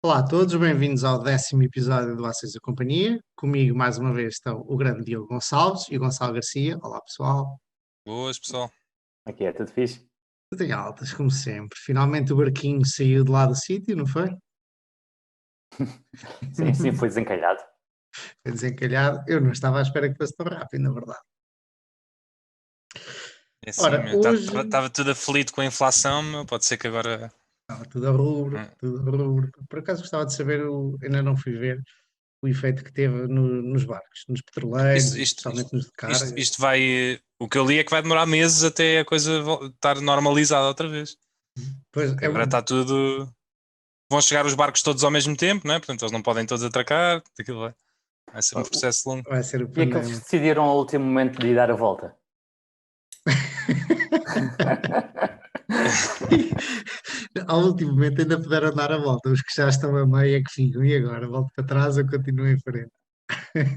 Olá a todos, bem-vindos ao 10º episódio do Ações da Companhia. Comigo, mais uma vez, estão o grande Diogo Gonçalves e o Gonçalo Garcia. Olá, pessoal. Boas, pessoal. Aqui é tudo fixe. Tudo em altas, como sempre. Finalmente o barquinho saiu de lá do sítio, não foi? Sim, foi desencalhado. Foi desencalhado. Eu não estava à espera que fosse tão rápido, na verdade. É assim, Ora, hoje estava tudo aflito com a inflação, meu, pode ser que agora. estava tudo a rubro, Hum. tudo a rubro. Por acaso gostava de saber, ainda não fui ver, o efeito que teve nos barcos, nos petroleiros, especialmente nos de carga. Isto vai. O que eu li é que vai demorar meses até a coisa estar normalizada outra vez. Pois, Porque agora está tudo. Vão chegar os barcos todos ao mesmo tempo, não é? Portanto, eles não podem todos atracar. Aquilo vai ser um processo longo. vai ser o E é que eles decidiram ao último momento de dar a volta? Ao último momento ainda puderam dar a volta. Os que já estão a meio é que ficam. E agora? Volto para trás ou continuo em frente?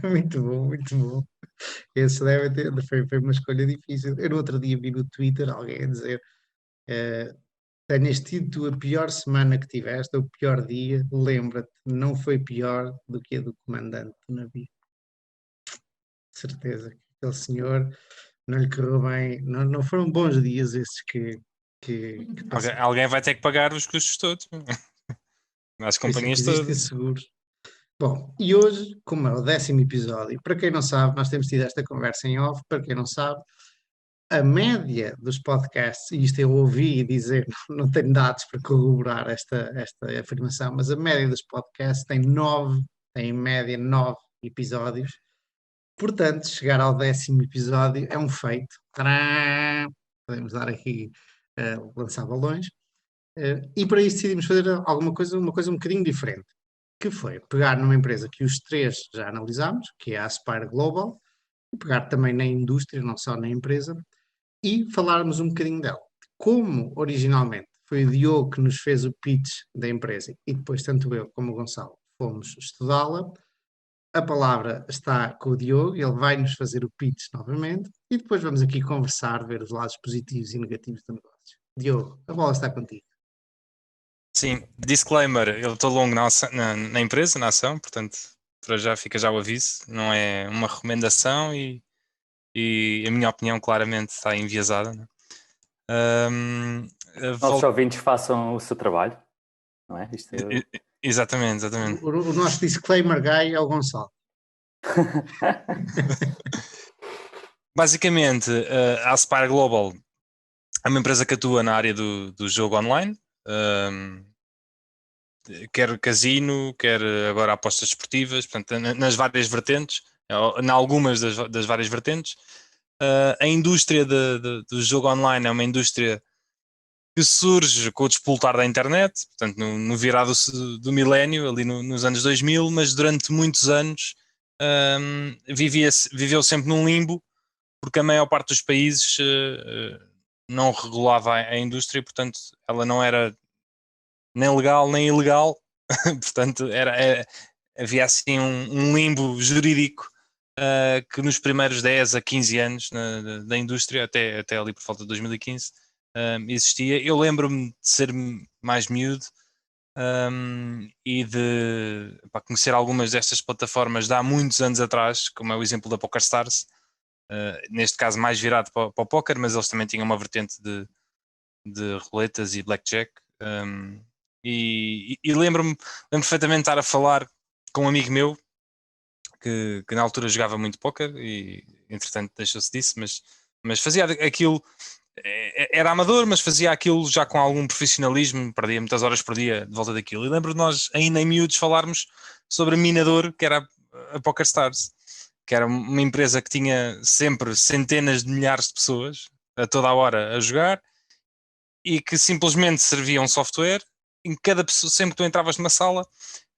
Muito bom, muito bom. Esse deve ter, foi uma escolha difícil. Eu no outro dia vi no Twitter alguém a dizer: tenhas tido a pior semana que tiveste, ou o pior dia, lembra-te, não foi pior do que a do comandante do navio. Certeza que aquele senhor não lhe correu bem. Não foram bons dias esses que passaram. Alguém vai ter que pagar os custos todos. As Por isso é que companhias existem todas. seguros. Bom, e hoje, como é o 10º episódio, para quem não sabe, nós temos tido esta conversa em off, para quem não sabe, a média dos podcasts, e isto eu ouvi dizer, não tenho dados para corroborar esta afirmação, mas a média dos podcasts tem em média 9 episódios. Portanto, chegar ao 10º episódio é um feito. Tadã! Podemos dar aqui, lançar balões. E para isso decidimos fazer uma coisa um bocadinho diferente, que foi pegar numa empresa que os três já analisámos, que é a Aspire Global, e pegar também na indústria, não só na empresa, e falarmos um bocadinho dela. Como originalmente foi o Diogo que nos fez o pitch da empresa e depois tanto eu como o Gonçalo fomos estudá-la, a palavra está com o Diogo, ele vai nos fazer o pitch novamente e depois vamos aqui conversar, ver os lados positivos e negativos do negócio. Diogo, a bola está contigo. Sim, disclaimer, eu estou longo na empresa, na ação, portanto, para já fica já o aviso, não é uma recomendação e a minha opinião claramente está enviesada. Né? Nossos ouvintes façam o seu trabalho, não é? Exatamente. O nosso disclaimer guy é o Gonçalo. Basicamente, a Aspire Global é uma empresa que atua na área do jogo online, quer casino, quer agora apostas esportivas, portanto, nas várias vertentes, em algumas das várias vertentes. A indústria do jogo online é uma indústria que surge com o despoltar da internet, portanto, no virado do milénio, ali nos anos 2000, mas durante muitos anos viveu sempre num limbo, porque a maior parte dos países não regulava a indústria, portanto, ela não era nem legal nem ilegal, portanto, havia assim um limbo jurídico que nos primeiros 10 a 15 anos da indústria, até ali por volta de 2015, existia. Eu lembro-me de ser mais miúdo e de conhecer algumas destas plataformas de há muitos anos atrás, como é o exemplo da PokerStars, neste caso mais virado para o poker, mas eles também tinham uma vertente de roletas e blackjack. E lembro perfeitamente de estar a falar com um amigo meu que na altura jogava muito póquer e entretanto deixou-se disso, mas fazia aquilo, era amador, mas fazia aquilo já com algum profissionalismo, perdia muitas horas por dia de volta daquilo. E lembro de nós, ainda em miúdos, falarmos sobre a Minador, que era a PokerStars, que era uma empresa que tinha sempre centenas de milhares de pessoas a toda a hora a jogar e que simplesmente servia um software. Em cada pessoa, sempre que tu entravas numa sala,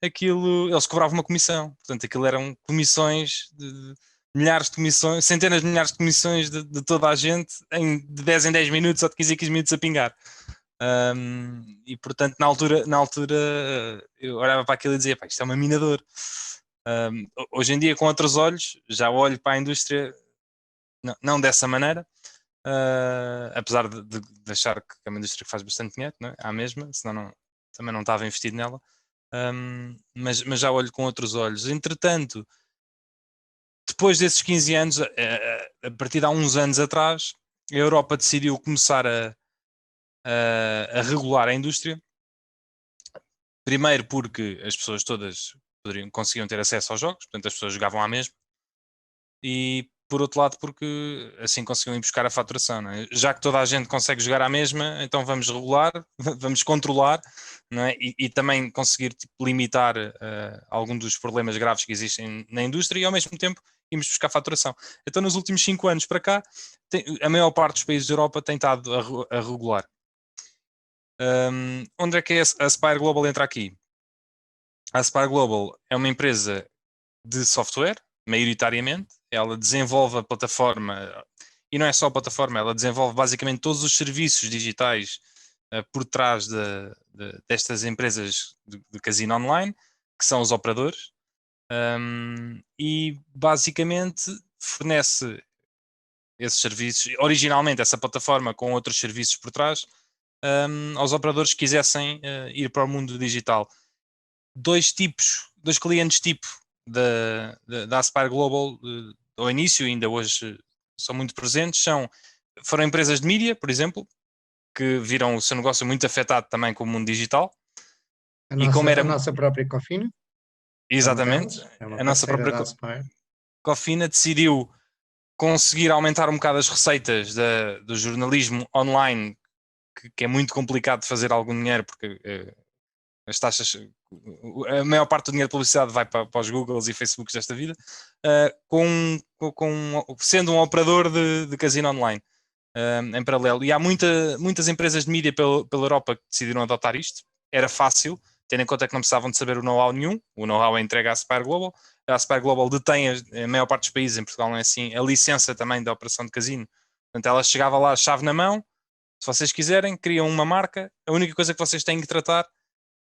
eles cobravam uma comissão. Portanto, aquilo eram comissões de milhares de comissões, centenas de milhares de comissões de toda a gente de 10 em 10 minutos ou de 15 em 15 minutos a pingar. E portanto, na altura eu olhava para aquilo e dizia, isto é uma minador. Hoje em dia, com outros olhos, já olho para a indústria não dessa maneira. Apesar de achar que é uma indústria que faz bastante dinheiro, não é? À mesma, senão também não estava investido nela. mas já olho com outros olhos. Entretanto, depois desses 15 anos, a partir de há uns anos atrás, a Europa decidiu começar a regular a indústria. Primeiro porque as pessoas todas conseguiam ter acesso aos jogos, portanto as pessoas jogavam à mesma. E por outro lado porque assim conseguiam ir buscar a faturação, não é? Já que toda a gente consegue jogar à mesma, então vamos regular, vamos controlar, não é? E também conseguir limitar algum dos problemas graves que existem na indústria e ao mesmo tempo irmos buscar faturação. Então nos últimos 5 anos para cá, a maior parte dos países da Europa tem estado a regular. Onde é que a Aspire Global entra aqui? A Aspire Global é uma empresa de software, maioritariamente. Ela desenvolve a plataforma, e não é só a plataforma, ela desenvolve basicamente todos os serviços digitais por trás destas empresas de casino online, que são os operadores, e basicamente fornece esses serviços, originalmente essa plataforma com outros serviços por trás, aos operadores que quisessem ir para o mundo digital. Dois clientes tipo da Aspire Global ao início, ainda hoje são muito presentes, foram empresas de mídia, por exemplo, que viram o seu negócio muito afetado também com o mundo digital. A nossa própria Cofina, exatamente, é uma a nossa parceira própria da Aspire. Cofina decidiu conseguir aumentar um bocado as receitas do jornalismo online, que é muito complicado de fazer algum dinheiro, porque as taxas, a maior parte do dinheiro de publicidade vai para os Googles e Facebooks desta vida, sendo um operador de casino online em paralelo. E há muitas empresas de mídia pela Europa que decidiram adotar isto. Era fácil, tendo em conta que não precisavam de saber o know-how nenhum. O know-how é entregue à Aspire Global. A Aspire Global detém a maior parte dos países, em Portugal não é assim, a licença também da operação de casino. Portanto, ela chegava lá, chave na mão. Se vocês quiserem, criam uma marca. A única coisa que vocês têm que tratar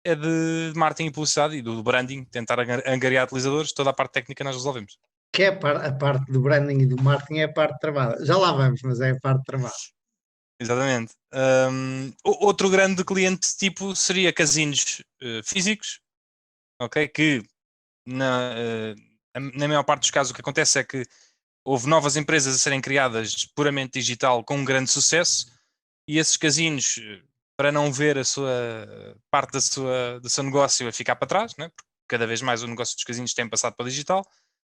é de marketing e publicidade e do branding, tentar angariar utilizadores. Toda a parte técnica nós resolvemos. Que é a parte do branding e do marketing, é a parte travada. Já lá vamos, mas é a parte travada. Exatamente. Outro grande cliente tipo seria casinos físicos, ok? Que na maior parte dos casos o que acontece é que houve novas empresas a serem criadas puramente digital com um grande sucesso e esses casinos, para não ver a sua parte do seu negócio a ficar para trás, né? Porque cada vez mais o negócio dos casinos tem passado para o digital,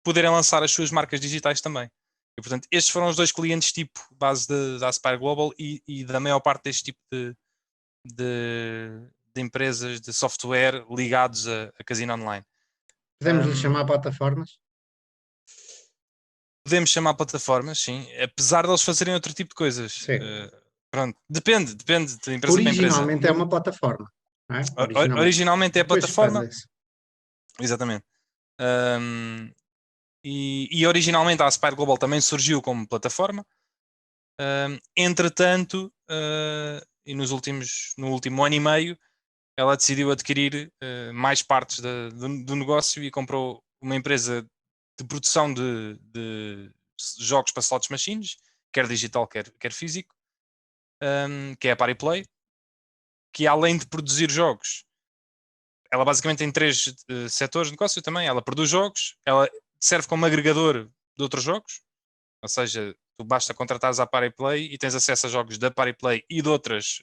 poderem lançar as suas marcas digitais também. E, portanto, estes foram os dois clientes tipo base da Aspire Global e da maior parte deste tipo de empresas de software ligados a casino online. Podemos lhe chamar plataformas? Podemos chamar plataformas, sim, apesar de eles fazerem outro tipo de coisas. Sim. Pronto, depende de empresa para empresa. Originalmente é uma plataforma, não é? Originalmente é a Depois plataforma. faz isso. Exatamente. E originalmente a Aspire Global também surgiu como plataforma. Entretanto, e no último ano e meio, ela decidiu adquirir mais partes do negócio e comprou uma empresa de produção de jogos para slots machines, quer digital, quer físico, que é a Pariplay, que além de produzir jogos, ela basicamente tem 3 setores de negócio também. Ela produz jogos, ela serve como agregador de outros jogos, ou seja, tu basta contratares a Pariplay e tens acesso a jogos da Pariplay e de outras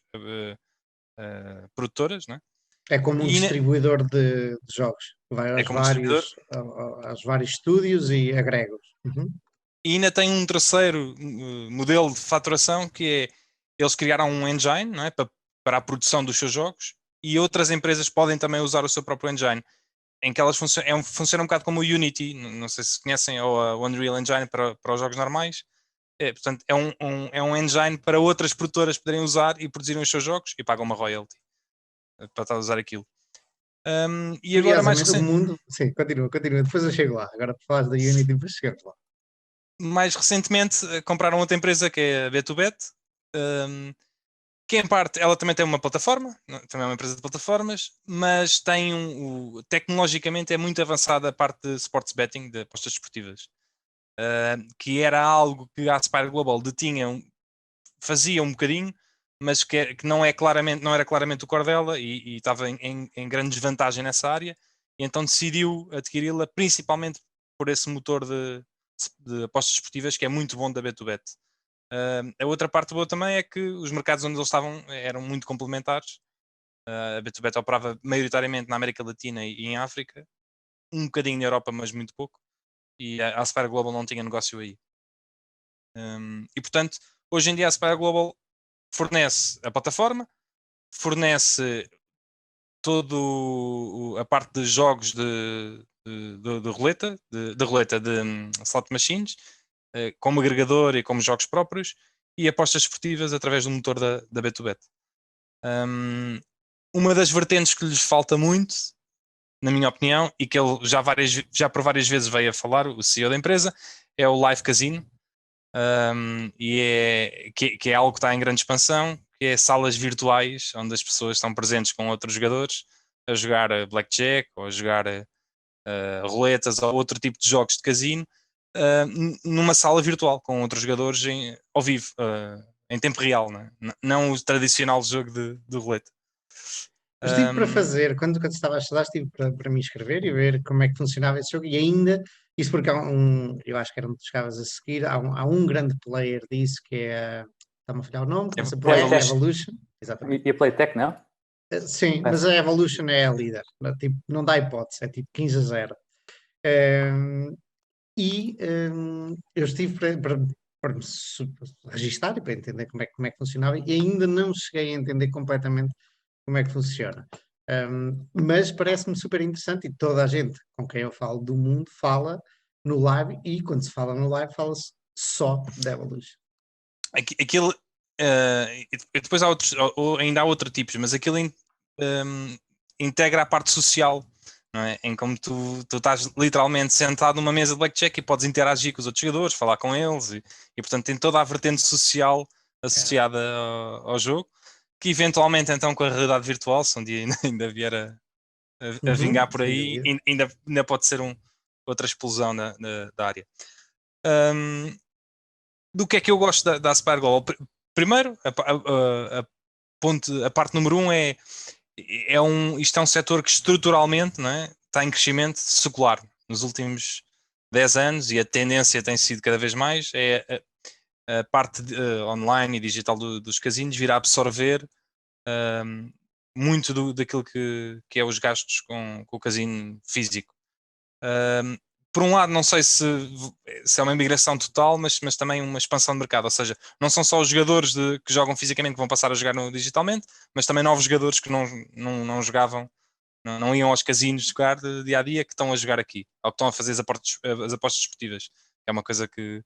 produtoras, né? É como um distribuidor de jogos. Vai É como distribuidor. aos vários estúdios e agrega-os. Uhum. E ainda tem um terceiro modelo de faturação que é, eles criaram um engine, não é? para a produção dos seus jogos e outras empresas podem também usar o seu próprio engine, em que elas funcionam um bocado como o Unity, não sei se conhecem, ou a Unreal Engine para os jogos normais. Portanto, é um engine para outras produtoras poderem usar e produzirem os seus jogos e pagam uma royalty para estar a usar aquilo. E agora Curiosamente, o mundo. Sim, continua. Depois eu chego lá. Agora, por falar da Unity, depois chegamos lá. mais recentemente compraram outra empresa que é a Bet2Bet, que em parte ela também tem uma plataforma, também é uma empresa de plataformas, mas tem tecnologicamente é muito avançada a parte de sports betting, de apostas desportivas, que era algo que a Aspire Global fazia um bocadinho, mas que não era claramente o core dela e estava em grande desvantagem nessa área, e então decidiu adquiri-la principalmente por esse motor de apostas esportivas que é muito bom da Bet2Bet. A outra parte boa também é que os mercados onde eles estavam eram muito complementares. A Bet2Bet operava maioritariamente na América Latina e em África, um bocadinho na Europa, mas muito pouco, e a Aspire Global não tinha negócio aí. E portanto, hoje em dia a Aspire Global fornece a plataforma, fornece toda a parte de jogos de roleta, de slot machines, como agregador e como jogos próprios, e apostas esportivas através do motor da Bet2Bet. Uma das vertentes que lhes falta muito, na minha opinião, e que ele já por várias vezes veio a falar, o CEO da empresa, é o Live Casino, que é algo que está em grande expansão, que é salas virtuais onde as pessoas estão presentes com outros jogadores a jogar blackjack ou a jogar roletas ou outro tipo de jogos de casino numa sala virtual com outros jogadores ao vivo, em tempo real, né? Não o tradicional jogo de roleta. Eu estive para fazer, quando estava a estudar, estive para me inscrever e ver como é que funcionava esse jogo, e ainda, isso porque eu acho que era onde tu chegavas a seguir, há um grande player disso que é, está-me a falhar o nome, começa por Playtech. Evolution, exatamente. E a Playtech, não? Sim, mas a Evolution é a líder, tipo, não dá hipótese, é tipo 15-0. Eu estive para me registar e para entender como é que funcionava, e ainda não cheguei a entender completamente como é que funciona. Mas parece-me super interessante, e toda a gente com quem eu falo do mundo fala no live, e quando se fala no live fala-se só de Evolution. Aquilo, e depois há outros, ainda há outros tipos, mas aquilo integra a parte social, não é? Em como tu estás literalmente sentado numa mesa de blackjack e podes interagir com os outros jogadores, falar com eles, e portanto tem toda a vertente social associada ao jogo, que eventualmente então com a realidade virtual, se um dia ainda vier a vingar por aí, ainda pode ser outra explosão da área. Do que é que eu gosto da Aspire Global? Primeiro, a parte número isto é um setor que estruturalmente, não é, está em crescimento secular nos últimos 10 anos, e a tendência tem sido cada vez mais a parte online e digital dos casinos vir a absorver muito daquilo que é os gastos com o casino físico. Por um lado, não sei se é uma imigração total, mas também uma expansão de mercado, ou seja, não são só os jogadores que jogam fisicamente que vão passar a jogar digitalmente, mas também novos jogadores que não jogavam, não iam aos casinos jogar de dia a dia, que estão a jogar aqui, ou que estão a fazer as apostas esportivas, que é uma coisa que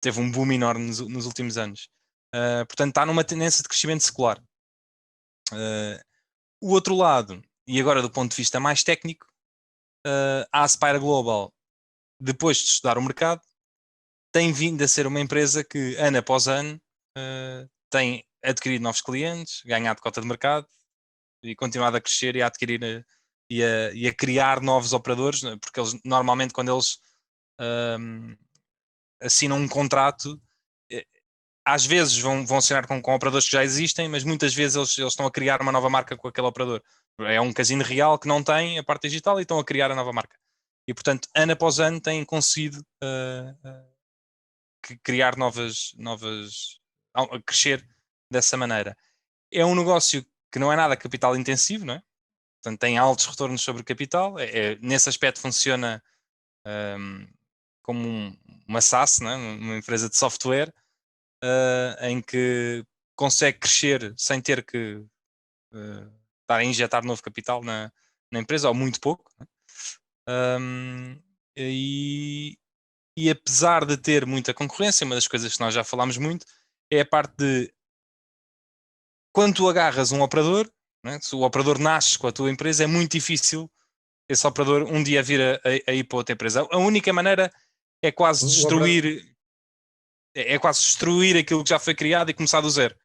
teve um boom enorme nos últimos anos. Portanto, está numa tendência de crescimento secular. O outro lado, e agora do ponto de vista mais técnico, a Aspire Global, depois de estudar o mercado, tem vindo a ser uma empresa que, ano após ano, tem adquirido novos clientes, ganhado cota de mercado e continuado a crescer e a adquirir e a criar novos operadores, porque eles normalmente, quando eles assinam um contrato, às vezes vão assinar com operadores que já existem, mas muitas vezes eles estão a criar uma nova marca com aquele operador. É um casino real que não tem a parte digital e estão a criar a nova marca. E, portanto, ano após ano têm conseguido criar crescer dessa maneira. É um negócio que não é nada capital intensivo, não é? Portanto, tem altos retornos sobre capital. Nesse aspecto funciona como uma SaaS, não é? Uma empresa de software, em que consegue crescer sem ter que estar a injetar novo capital na empresa, ou muito pouco. E apesar de ter muita concorrência, uma das coisas que nós já falámos muito é a parte de quando tu agarras um operador, né, se o operador nasce com a tua empresa, é muito difícil esse operador um dia vir a ir para outra empresa. A única maneira é quase destruir aquilo que já foi criado e começar do zero.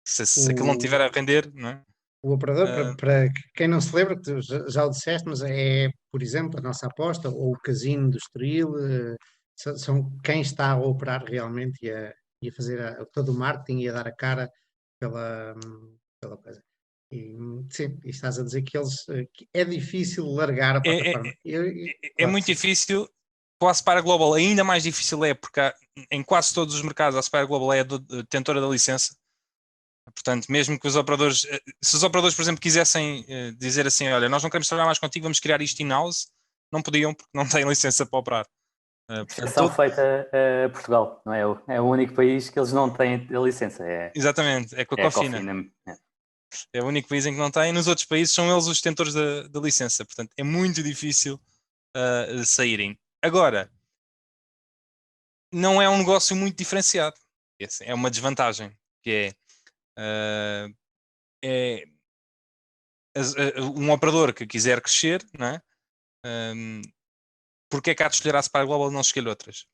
Se aquilo não estiver a render, não é? O operador, para quem não se lembra, que tu já o disseste, mas é, por exemplo, a nossa aposta, ou o Casino do Estoril, são quem está a operar realmente e a fazer todo o marketing e a dar a cara pela coisa. E, sim, e estás a dizer que é difícil largar a plataforma. É Claro muito que sim. difícil. Com a Aspire Global ainda mais difícil porque em quase todos os mercados a Aspire Global é a detentora da licença. Portanto, mesmo que os operadores, se os operadores, por exemplo, quisessem dizer assim, olha, nós não queremos trabalhar mais contigo, vamos criar isto in-house, não podiam porque não têm licença para operar. Exceção feita a Portugal, não é? É o único país que eles não têm a licença. Exatamente, é com a É a Cofina. Cofina. É o único país em que não tem. Nos outros países são eles os detentores da licença. Portanto, é muito difícil saírem. Agora, não é um negócio muito diferenciado. É uma desvantagem, que é um operador que quiser crescer, não é? Porque é que há de escolher a Aspire Global e não escolher outras?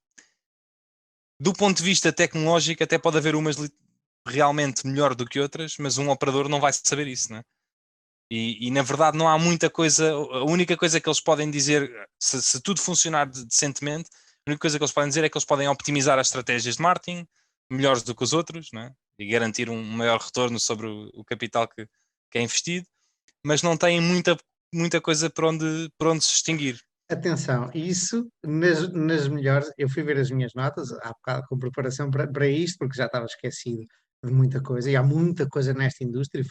Do ponto de vista tecnológico, até pode haver umas realmente melhor do que outras, mas um operador não vai saber isso, não é? E na verdade não há muita coisa. A única coisa que eles podem dizer, se tudo funcionar decentemente, a única coisa que eles podem dizer é que eles podem optimizar as estratégias de marketing melhores do que os outros, não é? E garantir um maior retorno sobre o capital que é investido, mas não têm muita coisa para onde se extinguir. Atenção, isso nas melhores. Eu fui ver as minhas notas há bocado com preparação para isto, porque já estava esquecido de muita coisa, e há muita coisa nesta indústria.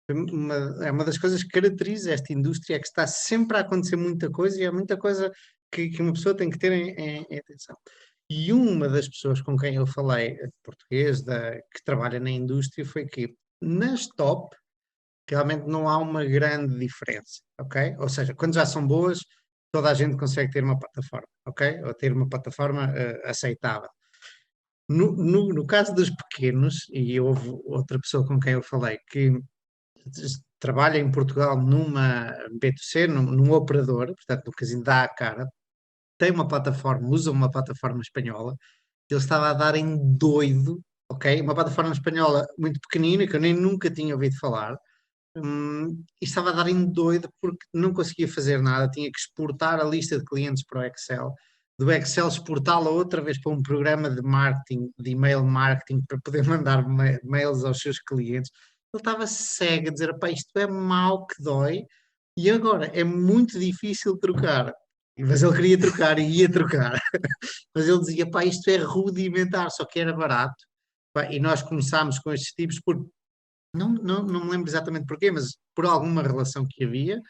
É uma das coisas que caracteriza esta indústria, é que está sempre a acontecer muita coisa e há muita coisa que uma pessoa tem que ter em atenção. E uma das pessoas com quem eu falei, português, que trabalha na indústria, foi que nas top realmente não há uma grande diferença, ok? Ou seja, quando já são boas, toda a gente consegue ter uma plataforma, ok? Ou ter uma plataforma aceitável. No caso dos pequenos, e houve outra pessoa com quem eu falei que trabalha em Portugal numa B2C, num operador, portanto, no casino dá a cara, tem uma plataforma, usa uma plataforma espanhola, ele estava a dar em doido, ok? Uma plataforma espanhola muito pequenina, que eu nem nunca tinha ouvido falar, e estava a dar em doido porque não conseguia fazer nada, tinha que exportar a lista de clientes para o Excel, do Excel exportá-la outra vez para um programa de marketing, de email marketing, para poder mandar mails aos seus clientes. Ele estava cego a dizer, pá, isto é mau que dói, e agora é muito difícil trocar. Mas ele queria trocar e ia trocar. Mas ele dizia, pá, isto é rudimentar, só que era barato. Pá, e nós começámos com estes tipos por não me lembro exatamente porquê, mas por alguma relação que havia,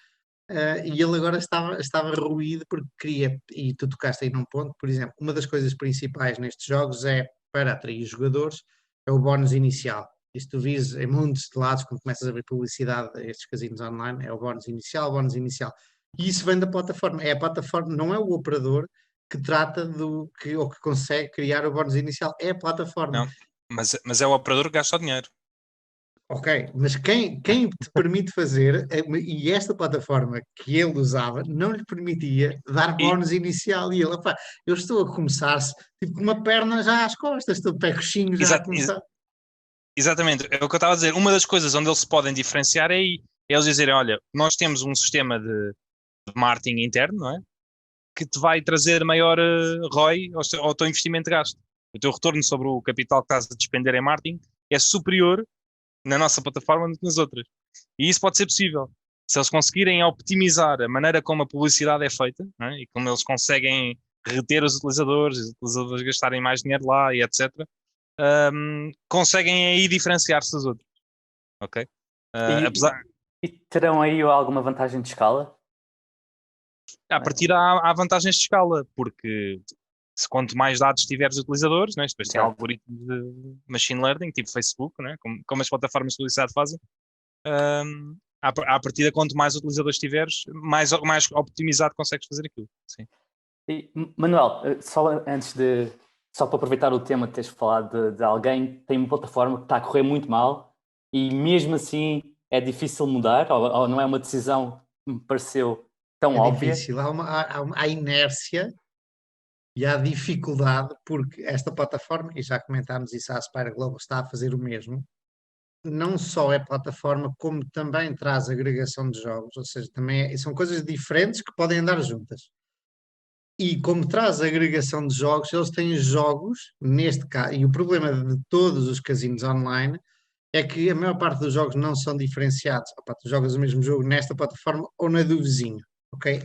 e ele agora estava ruído porque queria, e tu tocaste aí num ponto, por exemplo, uma das coisas principais nestes jogos é, para atrair jogadores, é o bónus inicial. E se tu vis em muitos de lados, quando começas a ver publicidade a estes casinos online, é o bónus inicial, o bónus inicial. E isso vem da plataforma, é a plataforma, não é o operador que trata ou que consegue criar o bónus inicial, é a plataforma. Não, mas é o operador que gasta o dinheiro. Ok, mas quem te permite fazer, e esta plataforma que ele usava não lhe permitia dar bónus inicial, e ele, opá, eu estou a começar-se, tipo, com uma perna já às costas, estou de pé coxinho já a começar. Exatamente, é o que eu estava a dizer. Uma das coisas onde eles se podem diferenciar é aí. É eles dizerem, olha, nós temos um sistema de marketing interno, não é? Que te vai trazer maior ROI ao teu investimento de gasto. O teu retorno sobre o capital que estás a despender em marketing é superior na nossa plataforma do que nas outras. E isso pode ser possível. Se eles conseguirem optimizar a maneira como a publicidade é feita, não é? E como eles conseguem reter os utilizadores gastarem mais dinheiro lá e etc., conseguem aí diferenciar-se dos outros. Ok? Apesar, E terão aí alguma vantagem de escala? a partir há vantagens de escala, porque se quanto mais dados tiveres utilizadores, né, depois tem Exato. algoritmos de machine learning, tipo Facebook, né, como as plataformas de publicidade fazem, à partida, quanto mais utilizadores tiveres, mais optimizado consegues fazer aquilo. Sim. E, Manuel, só para aproveitar o tema de teres falado de alguém que tem uma plataforma que está a correr muito mal e mesmo assim é difícil mudar, ou não é uma decisão que me pareceu tão É óbvia. difícil, há inércia e há dificuldade, porque esta plataforma, e já comentámos isso, a Aspire Global está a fazer o mesmo, não só é plataforma, como também traz agregação de jogos, ou seja, também são coisas diferentes que podem andar juntas. E como traz agregação de jogos, eles têm jogos, neste caso, e o problema de todos os casinos online é que a maior parte dos jogos não são diferenciados. Opa, tu jogas o mesmo jogo nesta plataforma ou na do vizinho, ok?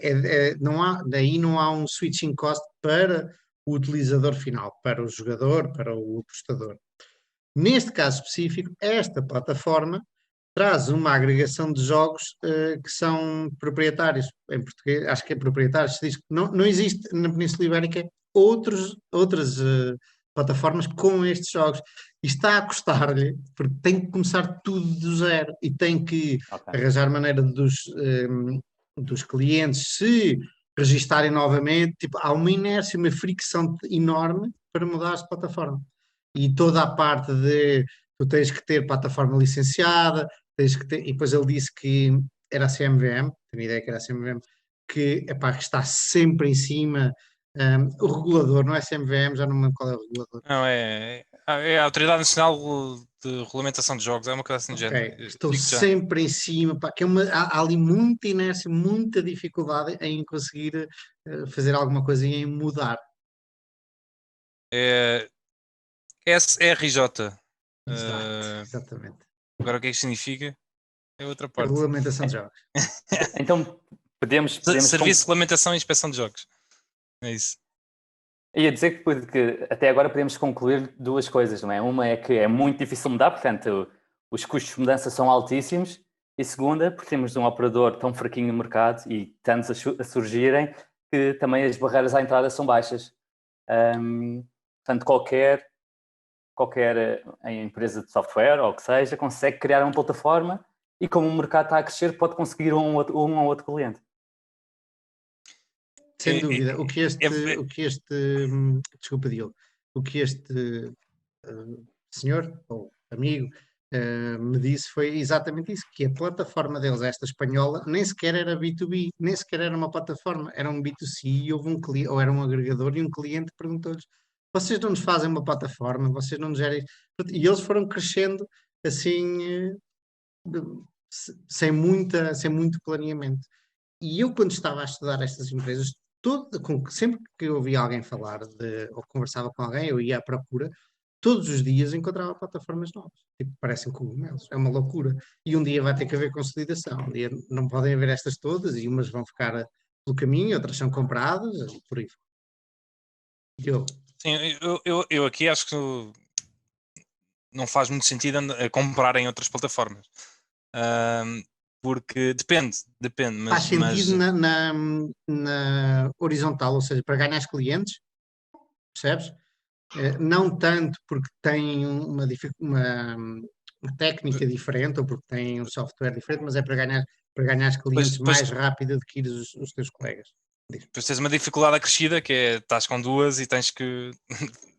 Daí não há um switching cost para o utilizador final, para o jogador, para o apostador. Neste caso específico, esta plataforma traz uma agregação de jogos que são proprietários. Em português, acho que é proprietários. Se diz que não existe na Península Ibérica outras plataformas com estes jogos. E está a custar-lhe, porque tem que começar tudo do zero e tem que Ok. arranjar maneira dos clientes se registarem novamente. Tipo, há uma inércia, uma fricção enorme para mudar de plataforma. E toda a parte de tu tens que ter plataforma licenciada, tens que ter, e depois ele disse que era a CMVM, tenho ideia que era a CMVM, que, epá, que está sempre em cima. O regulador, não é CMVM, já não me lembro qual é o regulador. Não, é a Autoridade Nacional de Regulamentação de Jogos, é uma coisa assim de género. Ok, estou Digo já. sempre em cima, pá, que há ali muita inércia, muita dificuldade em conseguir fazer alguma coisa e em mudar. É SRJ. Exato, exatamente. Agora o que é que significa? É outra A parte. regulamentação de jogos. Então podemos Serviço de Regulamentação e Inspeção de Jogos. É isso. ia dizer que até agora podemos concluir duas coisas, não é? Uma é que é muito difícil mudar, portanto os custos de mudança são altíssimos, e segunda, porque temos um operador tão fraquinho no mercado e tantos a surgirem, que também as barreiras à entrada são baixas. Portanto, qualquer empresa de software ou o que seja consegue criar uma plataforma e como o mercado está a crescer pode conseguir um ou outro cliente. Sem dúvida. Desculpa, Diogo, o que este senhor ou amigo me disse foi exatamente isso, que a plataforma deles, esta espanhola, nem sequer era B2B, nem sequer era uma plataforma, era um B2C e houve um cliente, ou era um agregador e um cliente perguntou-lhes, vocês não nos fazem uma plataforma, vocês não nos gerem... E eles foram crescendo assim, sem muito planeamento. E eu, quando estava a estudar estas empresas, sempre que eu ouvia alguém falar ou conversava com alguém, eu ia à procura, todos os dias encontrava plataformas novas. Tipo, parecem cogumelos, é uma loucura. E um dia vai ter que haver consolidação. Um dia não podem haver estas todas e umas vão ficar pelo caminho, outras são compradas, e por aí. Sim, eu aqui acho que não faz muito sentido comprarem outras plataformas. Porque depende, Faz sentido mas na horizontal, ou seja, para ganhar clientes, percebes? Não tanto porque tem uma técnica diferente ou porque tem um software diferente, mas é para ganhar clientes mais rápido do que os teus colegas. Depois tens uma dificuldade acrescida que é estás com duas e tens que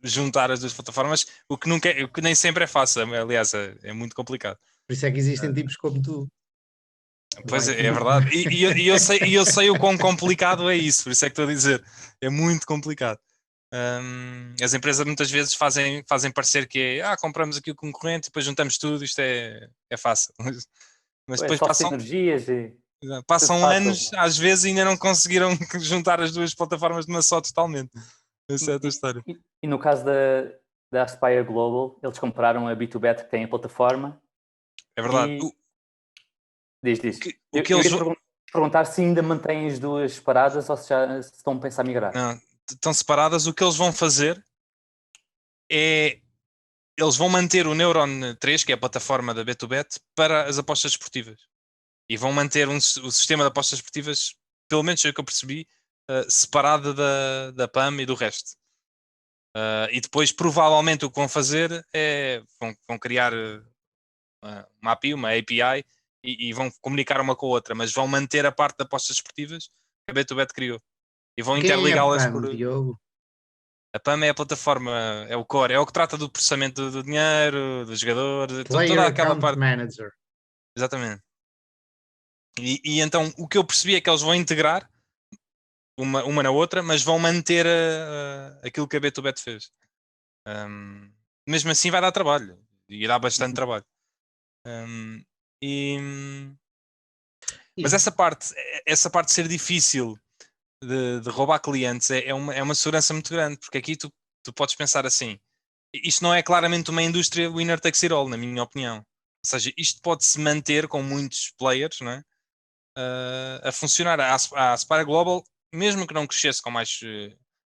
juntar as duas plataformas, o que nem sempre é fácil, aliás, é muito complicado. Por isso é que existem tipos como tu. Pois é verdade. E eu sei o quão complicado é isso, por isso é que estou a dizer. É muito complicado. As empresas muitas vezes fazem parecer que compramos aqui o concorrente e depois juntamos tudo, isto é fácil. Mas depois passam anos, às vezes ainda não conseguiram juntar as duas plataformas numa só totalmente. Essa é outra história. E no caso da Aspire Global, eles compraram a B2Bet que tem a plataforma. É verdade. Diz. Eu ia perguntar se ainda mantêm as duas separadas ou se já estão a pensar em migrar. Não, estão separadas. O que eles vão fazer é... Eles vão manter o Neuron 3, que é a plataforma da Bet2Bet, para as apostas esportivas. E vão manter o sistema de apostas esportivas, pelo menos é o que eu percebi, separado da PAM e do resto. E depois, provavelmente, o que vão fazer é vão criar uma API, uma API, e vão comunicar uma com a outra, mas vão manter a parte de apostas esportivas que a Bet2Bet criou. E vão interligá-las por... Diogo? A PAM é a plataforma, é o core, é o que trata do processamento do dinheiro, dos jogadores, Player toda aquela Account parte. Manager. Exatamente. E então o que eu percebi é que eles vão integrar uma na outra, mas vão manter aquilo que a Bet2Bet fez. Mesmo assim vai dar trabalho, e dá bastante trabalho. Mas essa parte de ser difícil de roubar clientes é uma segurança muito grande, porque aqui tu podes pensar assim, isto não é claramente uma indústria winner takes it all, na minha opinião. Ou seja, isto pode-se manter com muitos players, não é? A funcionar. A Aspire Global, mesmo que não crescesse com mais,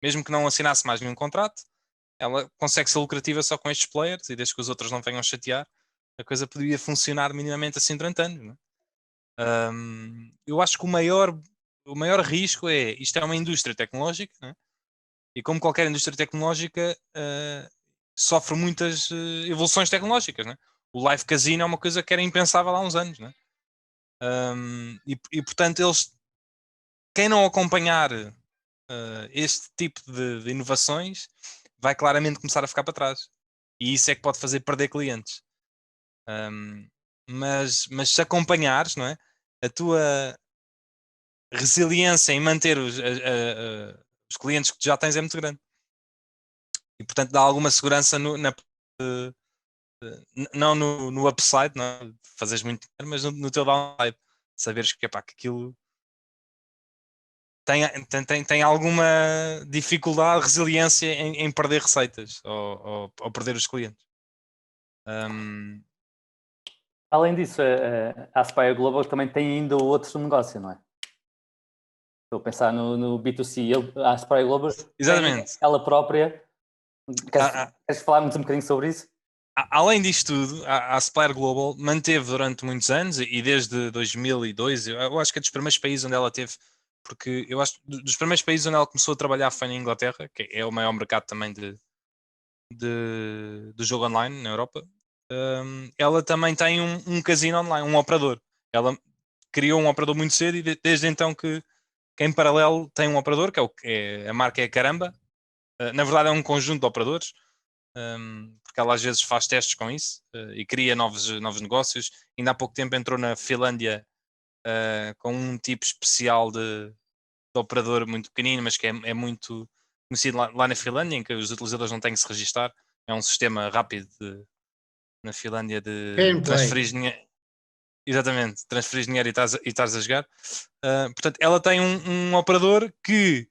mesmo que não assinasse mais nenhum contrato, ela consegue ser lucrativa só com estes players, e desde que os outros não venham chatear, a coisa poderia funcionar minimamente assim durante anos, não é? Eu acho que o maior risco é, isto é uma indústria tecnológica, não é? E como qualquer indústria tecnológica, sofre muitas evoluções tecnológicas, não é? O live casino é uma coisa que era impensável há uns anos, não é? Portanto, quem não acompanhar este tipo de inovações vai claramente começar a ficar para trás. E isso é que pode fazer perder clientes. Mas se acompanhares, não é? A tua resiliência em manter os clientes que tu já tens é muito grande. E portanto dá alguma segurança não no upside, não é? Fazes muito dinheiro, mas no teu downside. Saberes que, epá, que aquilo tem alguma dificuldade, resiliência em perder receitas ou perder os clientes. Além disso, a Aspire Global também tem ainda outro negócio, não é? Estou a pensar no B2C. A Aspire Global tem Exatamente. ela própria. Queres falar-nos um bocadinho sobre isso? Além disto tudo, a Aspire Global manteve durante muitos anos, e desde 2002, eu acho que é dos primeiros países onde ela teve, porque eu acho que dos primeiros países onde ela começou a trabalhar foi na Inglaterra, que é o maior mercado também de jogo online na Europa. Ela também tem um casino online, um operador. Ela criou um operador muito cedo e desde então que em paralelo tem um operador, a marca é Caramba. Na verdade é um conjunto de operadores, porque ela às vezes faz testes com isso e cria novos negócios. Ainda há pouco tempo entrou na Finlândia com um tipo especial de operador muito pequenino, mas que é muito conhecido lá na Finlândia, em que os utilizadores não têm que se registar. É um sistema rápido na Finlândia de Gameplay. transferir dinheiro. Exatamente, transferir dinheiro e estás a jogar. Portanto, ela tem um operador que,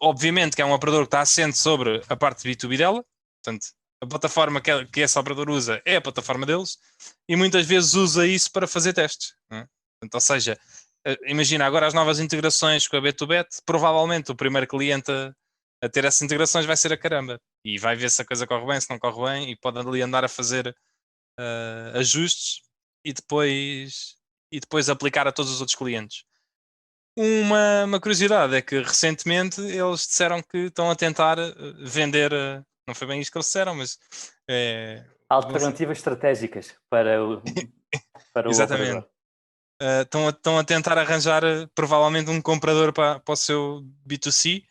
obviamente, que é um operador que está assente sobre a parte B2B dela. Portanto, a plataforma que esse operador usa é a plataforma deles e muitas vezes usa isso para fazer testes. Não é? Portanto, ou seja, imagina agora as novas integrações com a Bet2Bet, provavelmente o primeiro cliente a ter essas integrações vai ser a Caramba e vai ver se a coisa corre bem, se não corre bem, e pode ali andar a fazer ajustes e depois aplicar a todos os outros clientes. Uma curiosidade é que recentemente eles disseram que estão a tentar vender, não foi bem isto que eles disseram, mas Alternativas estratégicas para o exatamente. operador. Estão a tentar arranjar provavelmente um comprador para o seu B2C,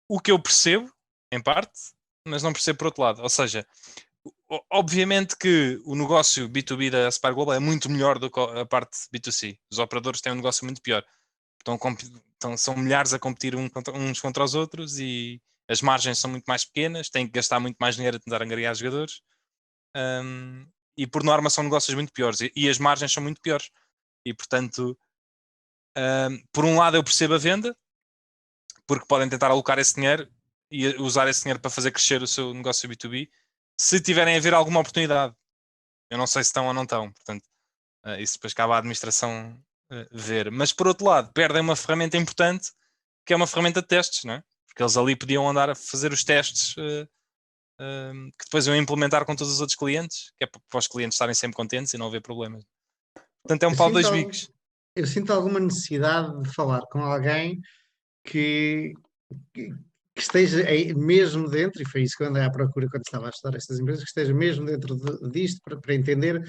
o que eu percebo, em parte, mas não percebo por outro lado. Ou seja, obviamente que o negócio B2B da Aspire Global é muito melhor do que a parte B2C. Os operadores têm um negócio muito pior. São milhares a competir uns contra os outros e as margens são muito mais pequenas, têm que gastar muito mais dinheiro a tentar angariar jogadores. E por norma são negócios muito piores e as margens são muito piores. E portanto, por um lado eu percebo a venda, porque podem tentar alocar esse dinheiro e usar esse dinheiro para fazer crescer o seu negócio B2B, se tiverem a ver alguma oportunidade. Eu não sei se estão ou não estão, portanto, isso depois cabe à administração ver. Mas por outro lado, perdem uma ferramenta importante, que é uma ferramenta de testes, não é? Porque eles ali podiam andar a fazer os testes que depois iam implementar com todos os outros clientes, que é para os clientes estarem sempre contentes e não haver problemas. Portanto, é um Eu pau de dois sinto, bicos. eu sinto alguma necessidade de falar com alguém que, que, que esteja aí mesmo dentro, e foi isso que eu andei à procura quando estava a estudar estas empresas, que esteja mesmo dentro disto para entender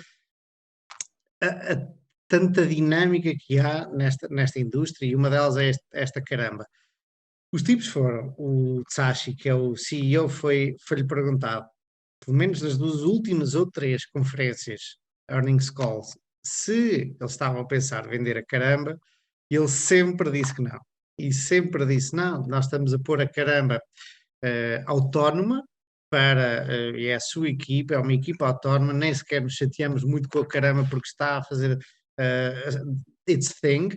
a tanta dinâmica que há nesta indústria, e uma delas é esta Caramba. Os tipos foram, o Tsashi, que é o CEO, foi-lhe perguntado, pelo menos nas duas últimas ou três conferências, earnings calls, se eles estavam a pensar vender a Caramba, e ele sempre disse que não. E sempre disse, não, nós estamos a pôr a Caramba autónoma e é a sua equipa, é uma equipa autónoma, nem sequer nos chateamos muito com a Caramba porque está a fazer its thing.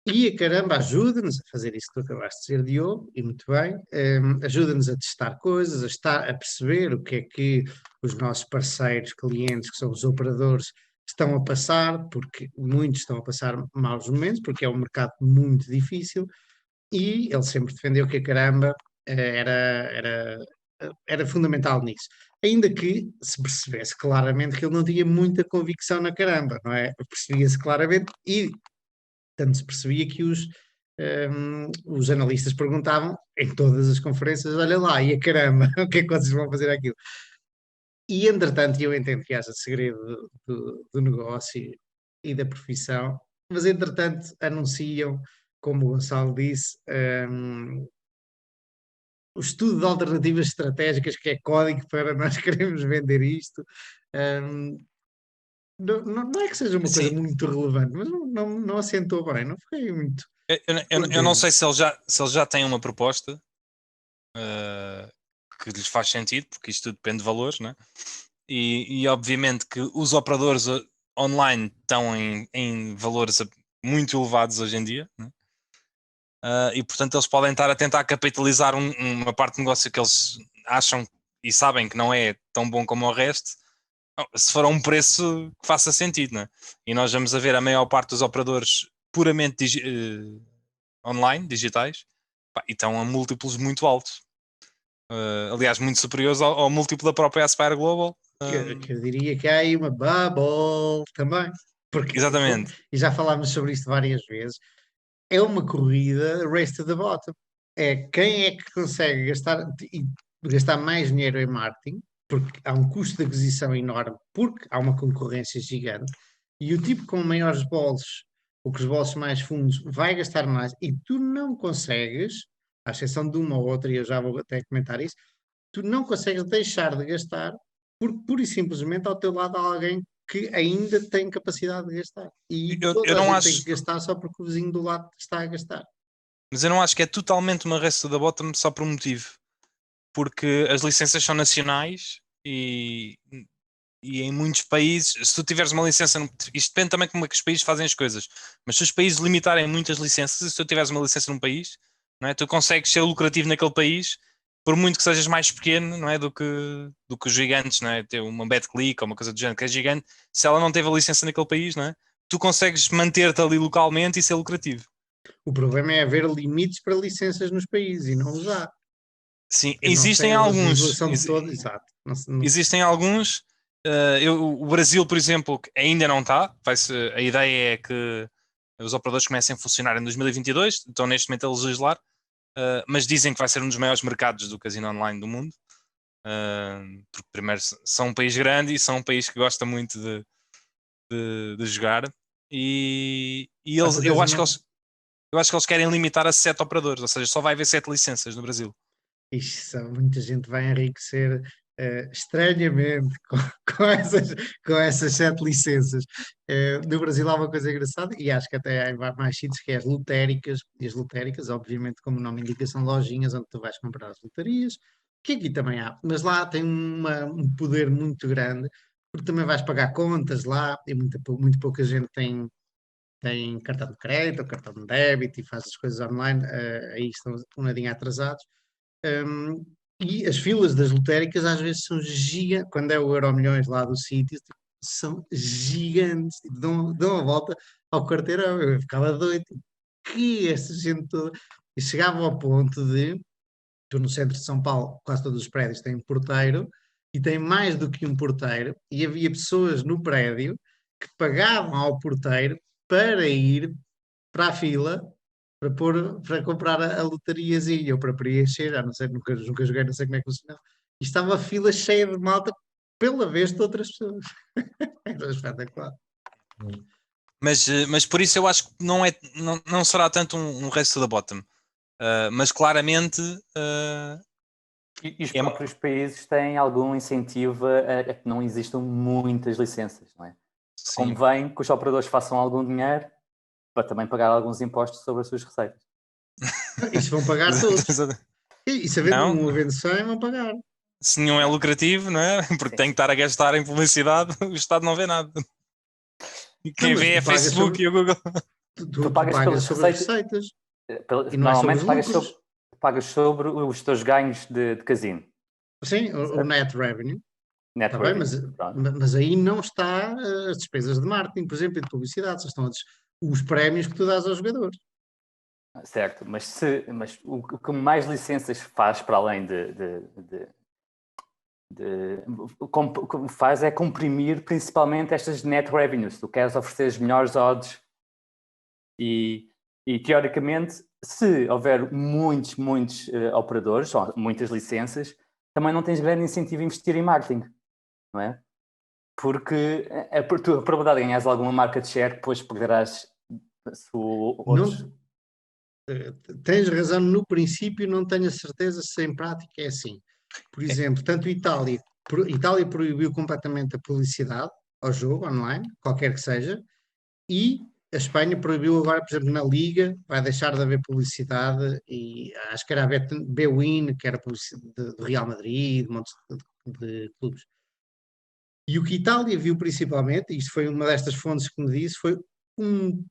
E a caramba, ajuda-nos a fazer isso que tu acabaste de dizer, Diogo, e muito bem, ajuda-nos a testar coisas, a perceber o que é que os nossos parceiros, clientes, que são os operadores, estão a passar, porque muitos estão a passar maus momentos, porque é um mercado muito difícil, e ele sempre defendeu que a caramba era fundamental nisso. Ainda que se percebesse claramente que ele não tinha muita convicção na caramba, não é? Percebia-se claramente e tanto se percebia que os analistas perguntavam em todas as conferências: olha lá, e a caramba, o que é que vocês vão fazer aquilo? E entretanto, eu entendo que haja segredo do negócio e da profissão, mas entretanto anunciam, como o Gonçalo disse, o estudo de alternativas estratégicas, que é código para nós queremos vender isto. Não é que seja uma coisa Sim, muito relevante, mas não assentou bem, não fiquei muito eu não contente. sei se eles já têm uma proposta uh, que lhes faz sentido, porque isto tudo depende de valores, né? E obviamente que os operadores online estão em valores muito elevados hoje em dia, né? E portanto eles podem estar a tentar capitalizar uma parte do negócio que eles acham e sabem que não é tão bom como o resto, se for a um preço que faça sentido, né? E nós vamos a ver a maior parte dos operadores puramente online, digitais, pá, e estão a múltiplos muito altos. Aliás, muito superiores ao múltiplo da própria Aspire Global. Que eu diria que há aí uma bubble também, porque, Exatamente. e já falámos sobre isto várias vezes, é uma corrida race to the bottom. É quem é que consegue gastar mais dinheiro em marketing, porque há um custo de aquisição enorme, porque há uma concorrência gigante, e o tipo com maiores bolsos, ou com os bolsos mais fundos, vai gastar mais, e tu não consegues, à exceção de uma ou outra, e eu já vou até comentar isso, tu não consegues deixar de gastar, porque pura e simplesmente ao teu lado há alguém que ainda tem capacidade de gastar. E Eu toda a não gente tem acho, que gastar só porque o vizinho do lado está a gastar. mas eu não acho que é totalmente uma race to the bottom só por um motivo. Porque as licenças são nacionais e em muitos países, se tu tiveres uma licença, isto depende também de como é que os países fazem as coisas, mas se os países limitarem muitas licenças, e se tu tiveres uma licença num país, não é, tu consegues ser lucrativo naquele país, por muito que sejas mais pequeno, não é, do que os gigantes, não é, ter uma BetClick ou uma coisa do género que é gigante, se ela não teve a licença naquele país, não é, tu consegues manter-te ali localmente e ser lucrativo. O problema é haver limites para licenças nos países e não usar. Sim, Eu não sei a legislação de todo, exato. existem alguns. O Brasil, por exemplo, que ainda não está. A ideia é que os operadores comecem a funcionar em 2022. Estão neste momento a legislar, mas dizem que vai ser um dos maiores mercados do casino online do mundo. Porque, primeiro, são um país grande e são um país que gosta muito de jogar. E Pá, tu tens uma. eu acho que eles querem limitar a 7 operadores, ou seja, só vai haver 7 licenças no Brasil. Ixi, muita gente vai enriquecer estranhamente com essas 7 licenças. No Brasil há uma coisa engraçada, e acho que até há mais sítios, que é as lotéricas. E as lotéricas, obviamente, como o nome indica, são lojinhas onde tu vais comprar as lotarias, que aqui também há. Mas lá tem um poder muito grande, porque também vais pagar contas lá, e muito pouca gente tem cartão de crédito ou cartão de débito e faz as coisas online, aí estão um bocadinho atrasados. Um, e as filas das lotéricas às vezes são gigantes, quando é o Euromilhões lá do sítio, tipo, são gigantes, tipo, dão a volta ao quarteirão. Eu ficava doido, tipo, que essa gente toda. E chegava ao ponto de, tu no centro de São Paulo, quase todos os prédios têm um porteiro, e tem mais do que um porteiro, e havia pessoas no prédio que pagavam ao porteiro para ir para a fila para comprar a lotariazinha ou para preencher, já não sei, nunca joguei, não sei como é que funciona. E estava a fila cheia de malta pela vez de outras pessoas. Era espetacular. Mas por isso eu acho que não será tanto um race to the bottom. Mas claramente E os é próprios países têm algum incentivo a que não existam muitas licenças, não é? sim. Convém que os operadores façam algum dinheiro para também pagar alguns impostos sobre as suas receitas. Isso vão pagar todos. E sabendo Não, um, havendo 100, vão pagar. se nenhum é lucrativo, não é? Porque Sim. tem que estar a gastar em publicidade, o Estado não vê nada. E Não, quem mas vê é tu pagas Facebook sobre. e o Google. Tu pagas pagas pelas sobre as receitas e não é sobre os normalmente lucros. pagas sobre os teus ganhos de casino. Sim, o Certo? net revenue. Net Está bem, revenue. Pronto. mas aí não está as despesas de marketing, por exemplo, e de publicidade, só estão os prémios que tu dás aos jogadores. Certo, mas o que mais licenças faz para além o que faz é comprimir principalmente estas net revenues. Tu queres oferecer as melhores odds e teoricamente, se houver muitos operadores, ou muitas licenças, também não tens grande incentivo a investir em marketing, não é? Porque a probabilidade de ganhares alguma market share depois perderás outros. Não, tens razão no princípio, não tenho a certeza se em prática é assim. Por exemplo, tanto Itália proibiu completamente a publicidade ao jogo online, qualquer que seja, e a Espanha proibiu agora, por exemplo, na Liga, vai deixar de haver publicidade e acho que era a Bwin, que era publicidade do Real Madrid, de montes de clubes. E o que Itália viu principalmente, e isto foi uma destas fontes que me disse, foi um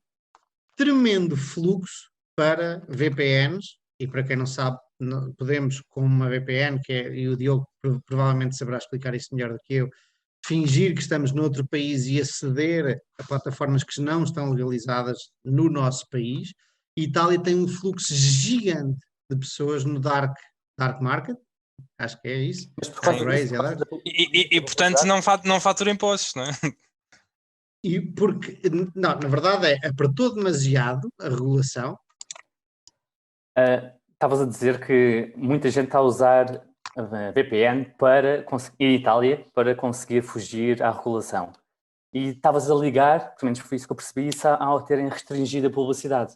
tremendo fluxo para VPNs, e para quem não sabe, podemos com uma VPN, e o Diogo provavelmente saberá explicar isso melhor do que eu, fingir que estamos noutro país e aceder a plataformas que não estão legalizadas no nosso país. E Itália tem um fluxo gigante de pessoas no dark market, acho que é isso. Mas por causa disso, E portanto não fatura impostos, não é? E porque, não, na verdade apertou demasiado a regulação. Estavas a dizer que muita gente está a usar a VPN para em Itália para conseguir fugir à regulação. E estavas a ligar, pelo menos foi isso que eu percebi, isso ao terem restringido a publicidade.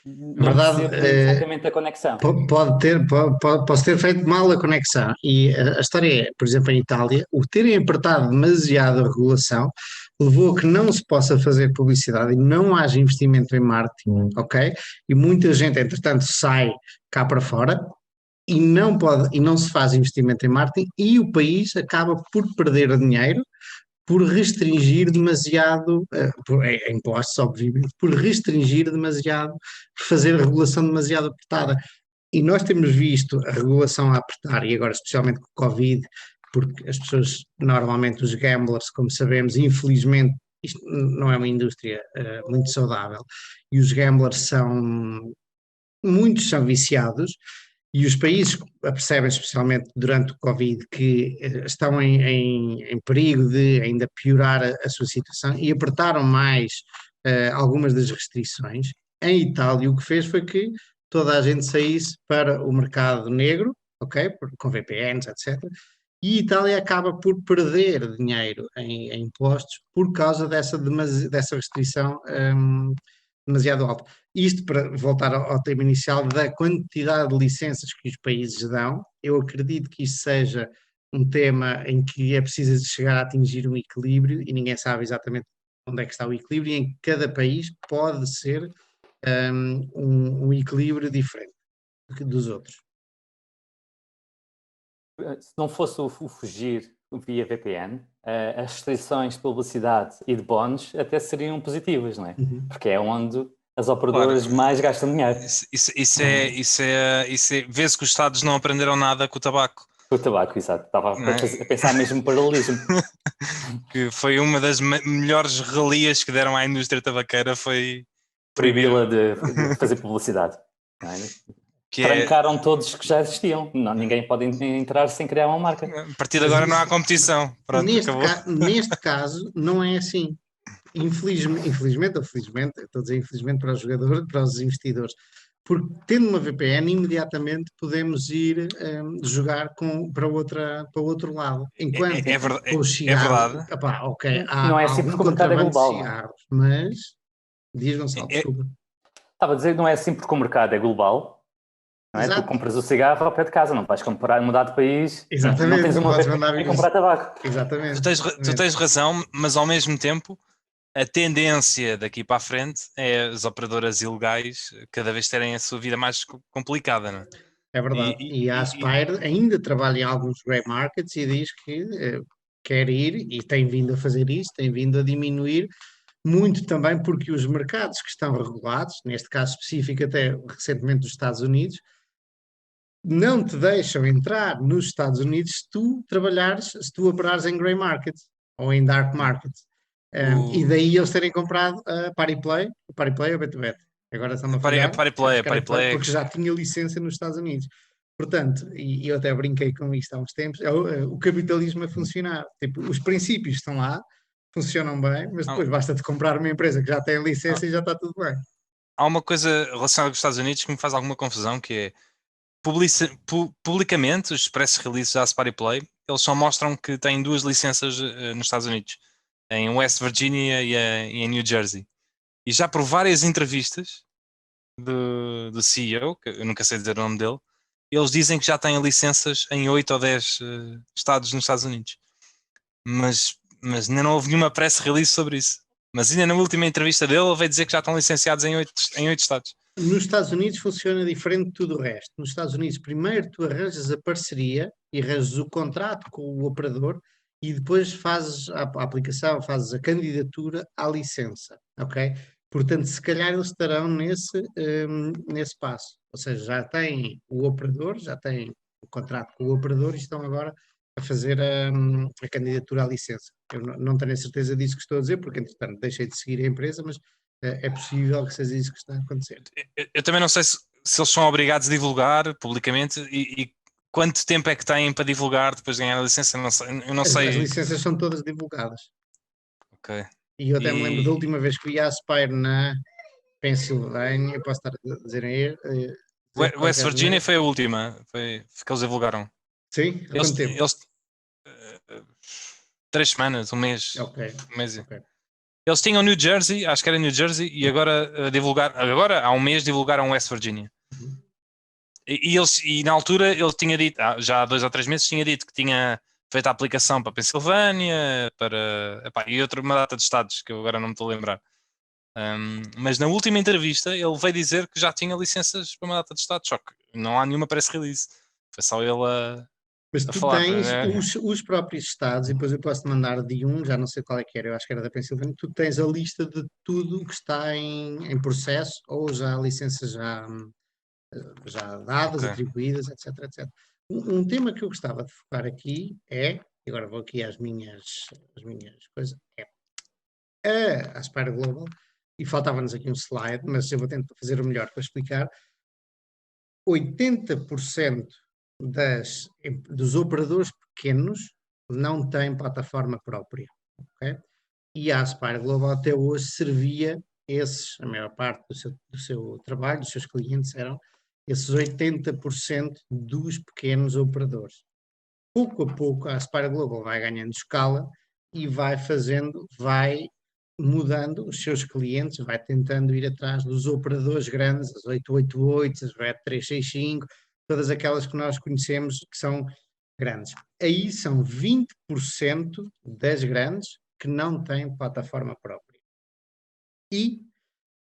Não Verdade, percebo exatamente a conexão. posso ter feito mal a conexão. E a história é, por exemplo, em Itália, o terem apertado demasiado a regulação levou a que não se possa fazer publicidade e não haja investimento em marketing, ok? E muita gente, entretanto, sai cá para fora e não se faz investimento em marketing e o país acaba por perder dinheiro por restringir demasiado, impostos, obviamente, por restringir demasiado, por fazer a regulação demasiado apertada. E nós temos visto a regulação a apertar, e agora especialmente com o Covid, porque as pessoas, normalmente os gamblers, como sabemos, infelizmente, isto não é uma indústria muito saudável, e os gamblers muitos são viciados, e os países percebem, especialmente durante o Covid, que estão em perigo de ainda piorar a sua situação e apertaram mais algumas das restrições. Em Itália, o que fez foi que toda a gente saísse para o mercado negro, ok, com VPNs, etc. E a Itália acaba por perder dinheiro em impostos por causa dessa restrição demasiado alta. Isto para voltar ao tema inicial da quantidade de licenças que os países dão, eu acredito que isso seja um tema em que é preciso chegar a atingir um equilíbrio e ninguém sabe exatamente onde é que está o equilíbrio e em cada país pode ser um equilíbrio diferente dos outros. Se não fosse o fugir via VPN, as restrições de publicidade e de bónus até seriam positivas, não é? Uhum. Porque é onde as operadoras mais gastam dinheiro. Vê-se que os Estados não aprenderam nada com o tabaco. O tabaco, exato. Estava a pensar mesmo paralelismo. Que foi uma das melhores relias que deram à indústria tabaqueira, foi proibi-la de fazer publicidade. Não é? Trancaram todos que já existiam. Não, ninguém pode entrar sem criar uma marca. A partir de agora não há competição. Pronto, neste caso, não é assim. Infelizmente ou felizmente, estou a dizer infelizmente para os jogadores, para os investidores, porque tendo uma VPN, imediatamente podemos ir jogar para outro lado. Enquanto é com os cigarros, verdade. Ok, não é assim porque o mercado é global. Cigarros, mas diz Gonçalo, desculpa. Estava a dizer, não é assim porque o mercado é global. Não é? Tu compras o cigarro ao pé de casa, não vais mudar de país. Exatamente, não tens uma VPN e comprar tabaco. Exatamente. Tu tens razão, mas ao mesmo tempo a tendência daqui para a frente é as operadoras ilegais cada vez terem a sua vida mais complicada, não é? É verdade. E a Aspire ainda trabalha em alguns grey markets e diz que quer ir, e tem vindo a fazer isso, tem vindo a diminuir, muito também porque os mercados que estão regulados, neste caso específico até recentemente dos Estados Unidos, não te deixam entrar nos Estados Unidos se tu operares em grey market ou em dark market. E daí eles terem comprado a Pariplay, o Pariplay ou Bet2Bet. Agora está-me a falhar, Pariplay, acho que era Pariplay, porque já tinha licença nos Estados Unidos. Portanto, e eu até brinquei com isto há uns tempos, é o capitalismo a funcionar. Tipo, os princípios estão lá, funcionam bem, mas depois basta-te comprar uma empresa que já tem licença e já está tudo bem. há uma coisa relacionada com os Estados Unidos que me faz alguma confusão, que é publicamente os press releases da Aspari Play, eles só mostram que têm 2 licenças nos Estados Unidos, em West Virginia e em New Jersey. E já por várias entrevistas do CEO, que eu nunca sei dizer o nome dele, eles dizem que já têm licenças em 8 ou 10 estados nos Estados Unidos. Mas ainda não houve nenhuma press release sobre isso. Mas ainda na última entrevista dele, ele veio dizer que já estão licenciados em 8 estados. Nos Estados Unidos funciona diferente de tudo o resto. Nos Estados Unidos, primeiro tu arranjas a parceria e arranjas o contrato com o operador e depois fazes a aplicação, fazes a candidatura à licença, ok? Portanto, se calhar eles estarão nesse passo. Ou seja, já têm o operador, já têm o contrato com o operador e estão agora a fazer a candidatura à licença. Eu não tenho a certeza disso que estou a dizer, porque entretanto deixei de seguir a empresa, mas é possível que seja isso que está a acontecer. Eu também não sei se eles são obrigados a divulgar publicamente e quanto tempo é que têm para divulgar depois de ganhar a licença. Eu não sei. As licenças são todas divulgadas. Ok. E eu até me lembro da última vez que vi a Aspire na Pensilvânia, posso estar a dizer aí. West Virginia foi a última, foi que eles divulgaram. Sim? Há quanto tempo? 3 semanas, um mês. Ok. Um mês. Okay. Eles tinham New Jersey, acho que era New Jersey, e agora há um mês divulgaram West Virginia. Uhum. E na altura ele tinha dito, já há 2 ou 3 meses tinha dito que tinha feito a aplicação para Pensilvânia, e uma data de estados que eu agora não me estou a lembrar. Mas na última entrevista ele veio dizer que já tinha licenças para uma data de estados, só que não há nenhuma press release. Foi só ele Mas a tu falar. tens os próprios estados, e depois eu posso-te mandar de já não sei qual é que era, eu acho que era da Pensilvânia, tu tens a lista de tudo que está em processo, ou já licenças já dadas, Okay. atribuídas, etc, etc. Um tema que eu gostava de focar aqui é, agora vou aqui às minhas coisas, a Aspire Global, e faltava-nos aqui um slide, mas eu vou tentar fazer o melhor para explicar. 80% dos operadores pequenos não têm plataforma própria, ok? E a Aspire Global até hoje servia a maior parte do seu trabalho, dos seus clientes eram esses 80% dos pequenos operadores. Pouco a pouco a Aspire Global vai ganhando escala e vai mudando os seus clientes, vai tentando ir atrás dos operadores grandes, as 888, as VET365, todas aquelas que nós conhecemos que são grandes. Aí são 20% das grandes que não têm plataforma própria. E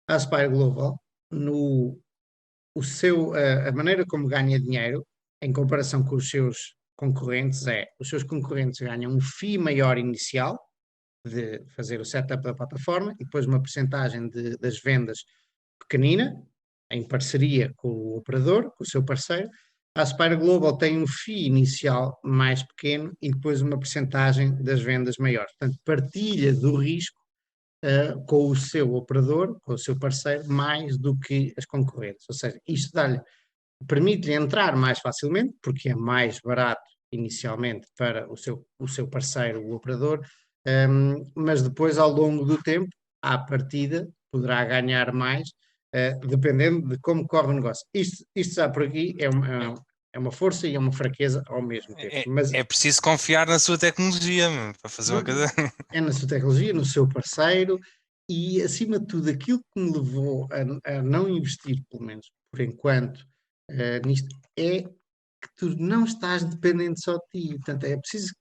a Aspire Global, a maneira como ganha dinheiro, em comparação com os seus concorrentes, os seus concorrentes ganham um FII maior inicial, de fazer o setup da plataforma, e depois uma percentagem das vendas pequenina, em parceria com o operador, com o seu parceiro. A Aspire Global tem um FII inicial mais pequeno e depois uma percentagem das vendas maior. Portanto, partilha do risco com o seu operador, com o seu parceiro, mais do que as concorrentes. Ou seja, isto permite-lhe entrar mais facilmente, porque é mais barato inicialmente para o seu parceiro, o operador, mas depois, ao longo do tempo, à partida, poderá ganhar mais, dependendo de como corre o negócio. Isto já por aqui é uma força e é uma fraqueza ao mesmo tempo. Mas é preciso confiar na sua tecnologia para fazer uma coisa. É na sua tecnologia, no seu parceiro e, acima de tudo, aquilo que me levou a não investir, pelo menos por enquanto, nisto, é que tu não estás dependente só de ti. Portanto, é preciso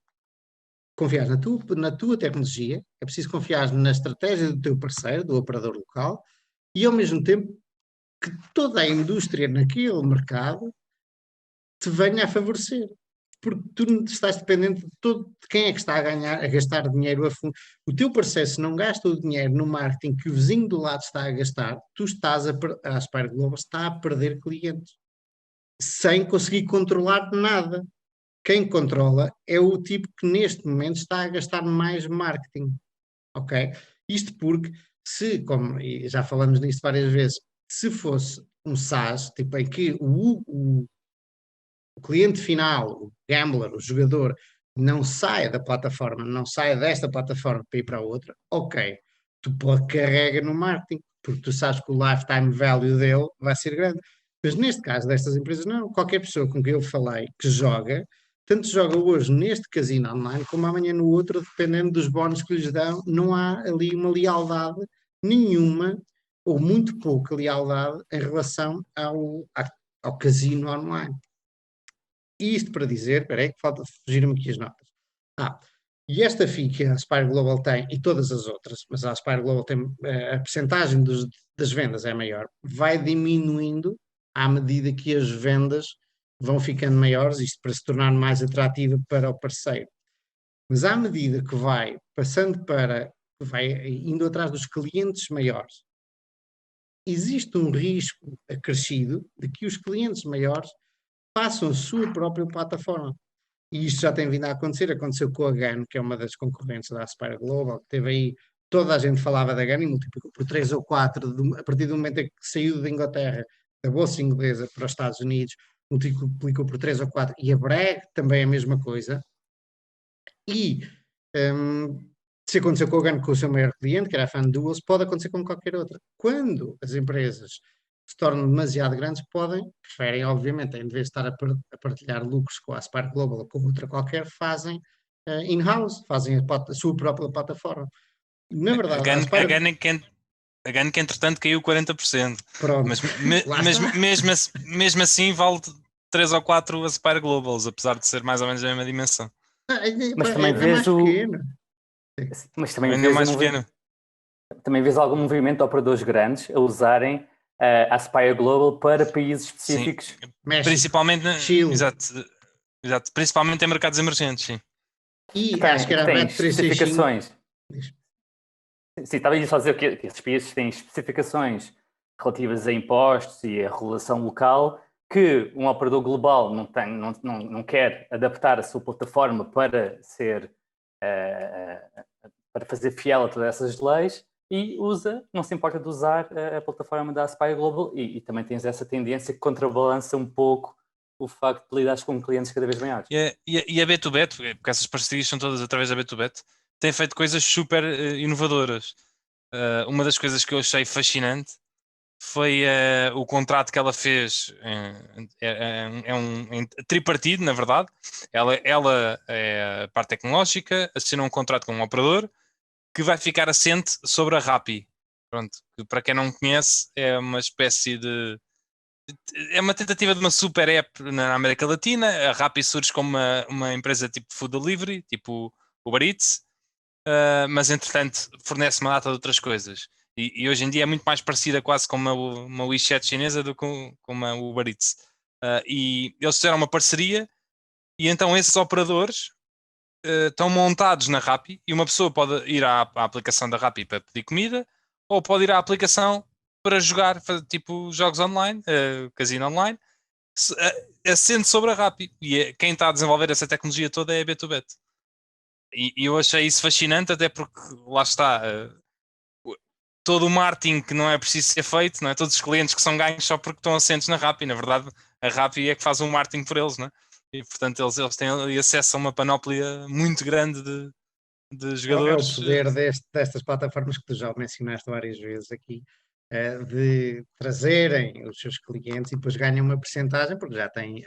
confiar na tua tecnologia, é preciso confiar na estratégia do teu parceiro, do operador local, e ao mesmo tempo que toda a indústria naquele mercado te venha a favorecer. porque tu estás dependente de quem é que está a gastar dinheiro a fundo. O teu parceiro, se não gasta o dinheiro no marketing que o vizinho do lado está a gastar, tu estás a Aspire Global está a perder clientes, sem conseguir controlar nada. Quem controla é o tipo que neste momento está a gastar mais marketing, ok? Isto porque, e já falamos nisto várias vezes, se fosse um SaaS, tipo em que o cliente final, o gambler, o jogador, não sai da plataforma, não sai desta plataforma para ir para a outra, ok, tu carrega no marketing, porque tu sabes que o lifetime value dele vai ser grande. Mas neste caso destas empresas, não. Qualquer pessoa com quem eu falei que joga, tanto joga hoje neste casino online como amanhã no outro, dependendo dos bónus que lhes dão, não há ali uma lealdade nenhuma, ou muito pouca lealdade em relação ao casino online. E isto para dizer, espera aí que falta fugir-me aqui as notas. E esta FII que a Aspire Global tem, e todas as outras, mas a Aspire Global tem, a percentagem das vendas é maior, vai diminuindo à medida que as vendas vão ficando maiores, isto para se tornar mais atrativa para o parceiro. Mas à medida que vai passando vai indo atrás dos clientes maiores, existe um risco acrescido de que os clientes maiores façam a sua própria plataforma. E isto já tem vindo a acontecer, aconteceu com a GAN, que é uma das concorrentes da Aspire Global, que teve aí, toda a gente falava da GAN e multiplicou por 3 ou 4, a partir do momento em que saiu da Inglaterra, da Bolsa Inglesa para os Estados Unidos, multiplicou por 3 ou 4, e a BREG também é a mesma coisa. E se aconteceu com a GAN com o seu maior cliente, que era a FanDuel, pode acontecer com qualquer outra. Quando as empresas se tornam demasiado grandes, preferem, obviamente, em vez de estar a partilhar lucros com a Aspire Global ou com outra qualquer, fazem in-house, fazem a sua própria plataforma. Na verdade, A GAN que entretanto caiu 40%. Pronto, Mas, mesmo assim vale 3 ou 4 Aspire Globals, apesar de ser mais ou menos a mesma dimensão. Mas também é mais pequeno. Mas também Ainda mais pequeno. Também vês algum movimento de operadores grandes a usarem a Aspire Global para países específicos? Sim. Principalmente, Chile. Exato, principalmente em mercados emergentes, sim. E acho que era a Bet365. Sim, estava a dizer que esses países têm especificações relativas a impostos e a regulação local que um operador global não quer adaptar a sua plataforma para para fazer fiel a todas essas leis e não se importa de usar a plataforma da Aspire Global e também tens essa tendência que contrabalança um pouco o facto de lidares com clientes cada vez maiores. E a Bet2Bet, porque essas parcerias são todas através da Bet2Bet, tem feito coisas super inovadoras. Uma das coisas que eu achei fascinante foi o contrato que ela fez. É um tripartido, na verdade. Ela é a parte tecnológica, assinou um contrato com um operador que vai ficar assente sobre a Rappi. Pronto, que para quem não conhece, é uma espécie de. É uma tentativa de uma super app na América Latina. A Rappi surge como uma empresa tipo food delivery, tipo Uber Eats, mas entretanto fornece uma data de outras coisas. E hoje em dia é muito mais parecida quase com uma WeChat chinesa do que com uma Uber Eats. E eles fizeram uma parceria e então esses operadores estão montados na Rappi e uma pessoa pode ir à aplicação da Rappi para pedir comida ou pode ir à aplicação para jogar tipo jogos online, casino online, assente sobre a Rappi. E quem está a desenvolver essa tecnologia toda é a Bet2Bet. E eu achei isso fascinante, até porque lá está todo o marketing que não é preciso ser feito, não é? Todos os clientes que são ganhos só porque estão assentes na Rappi. Na verdade, a Rappi é que faz o marketing por eles, não é? E portanto eles têm acesso a uma panóplia muito grande de jogadores. É o poder destas plataformas que tu já mencionaste várias vezes aqui, de trazerem os seus clientes e depois ganham uma percentagem, porque já têm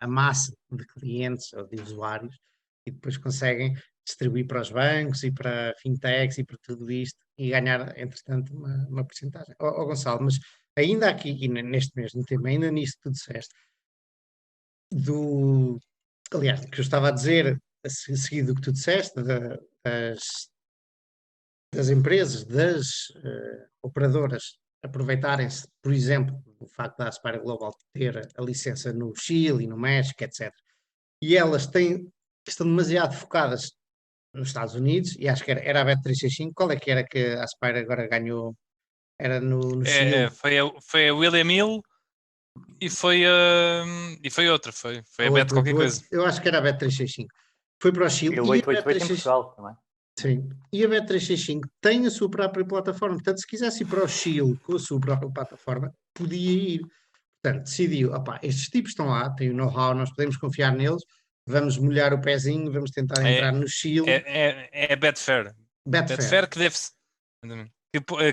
a massa de clientes ou de usuários e depois conseguem distribuir para os bancos e para fintechs e para tudo isto e ganhar, entretanto, uma percentagem. Gonçalo, mas ainda aqui, neste mesmo tema, ainda nisto que tu disseste, aliás, que eu estava a dizer, a seguir do que tu disseste, das empresas, das operadoras aproveitarem-se, por exemplo, do facto da Aspire Global ter a licença no Chile e no México, etc., e elas estão demasiado focadas nos Estados Unidos, e acho que era a Bet365. Qual é que era que a Aspire agora ganhou? Era no Chile. Foi a William Hill e foi outra, foi a Bet qualquer coisa. Eu acho que era a Bet365. Foi para o Chile E o e a 888 em Bet365. Portugal também. Sim. E a Bet365 tem a sua própria plataforma. Portanto, se quisesse ir para o Chile com a sua própria plataforma, podia ir. Portanto, decidiu, opá, estes tipos estão lá, têm o know-how, nós podemos confiar neles, vamos molhar o pezinho, vamos tentar entrar no Chile. É Betfair. Betfair. Que deve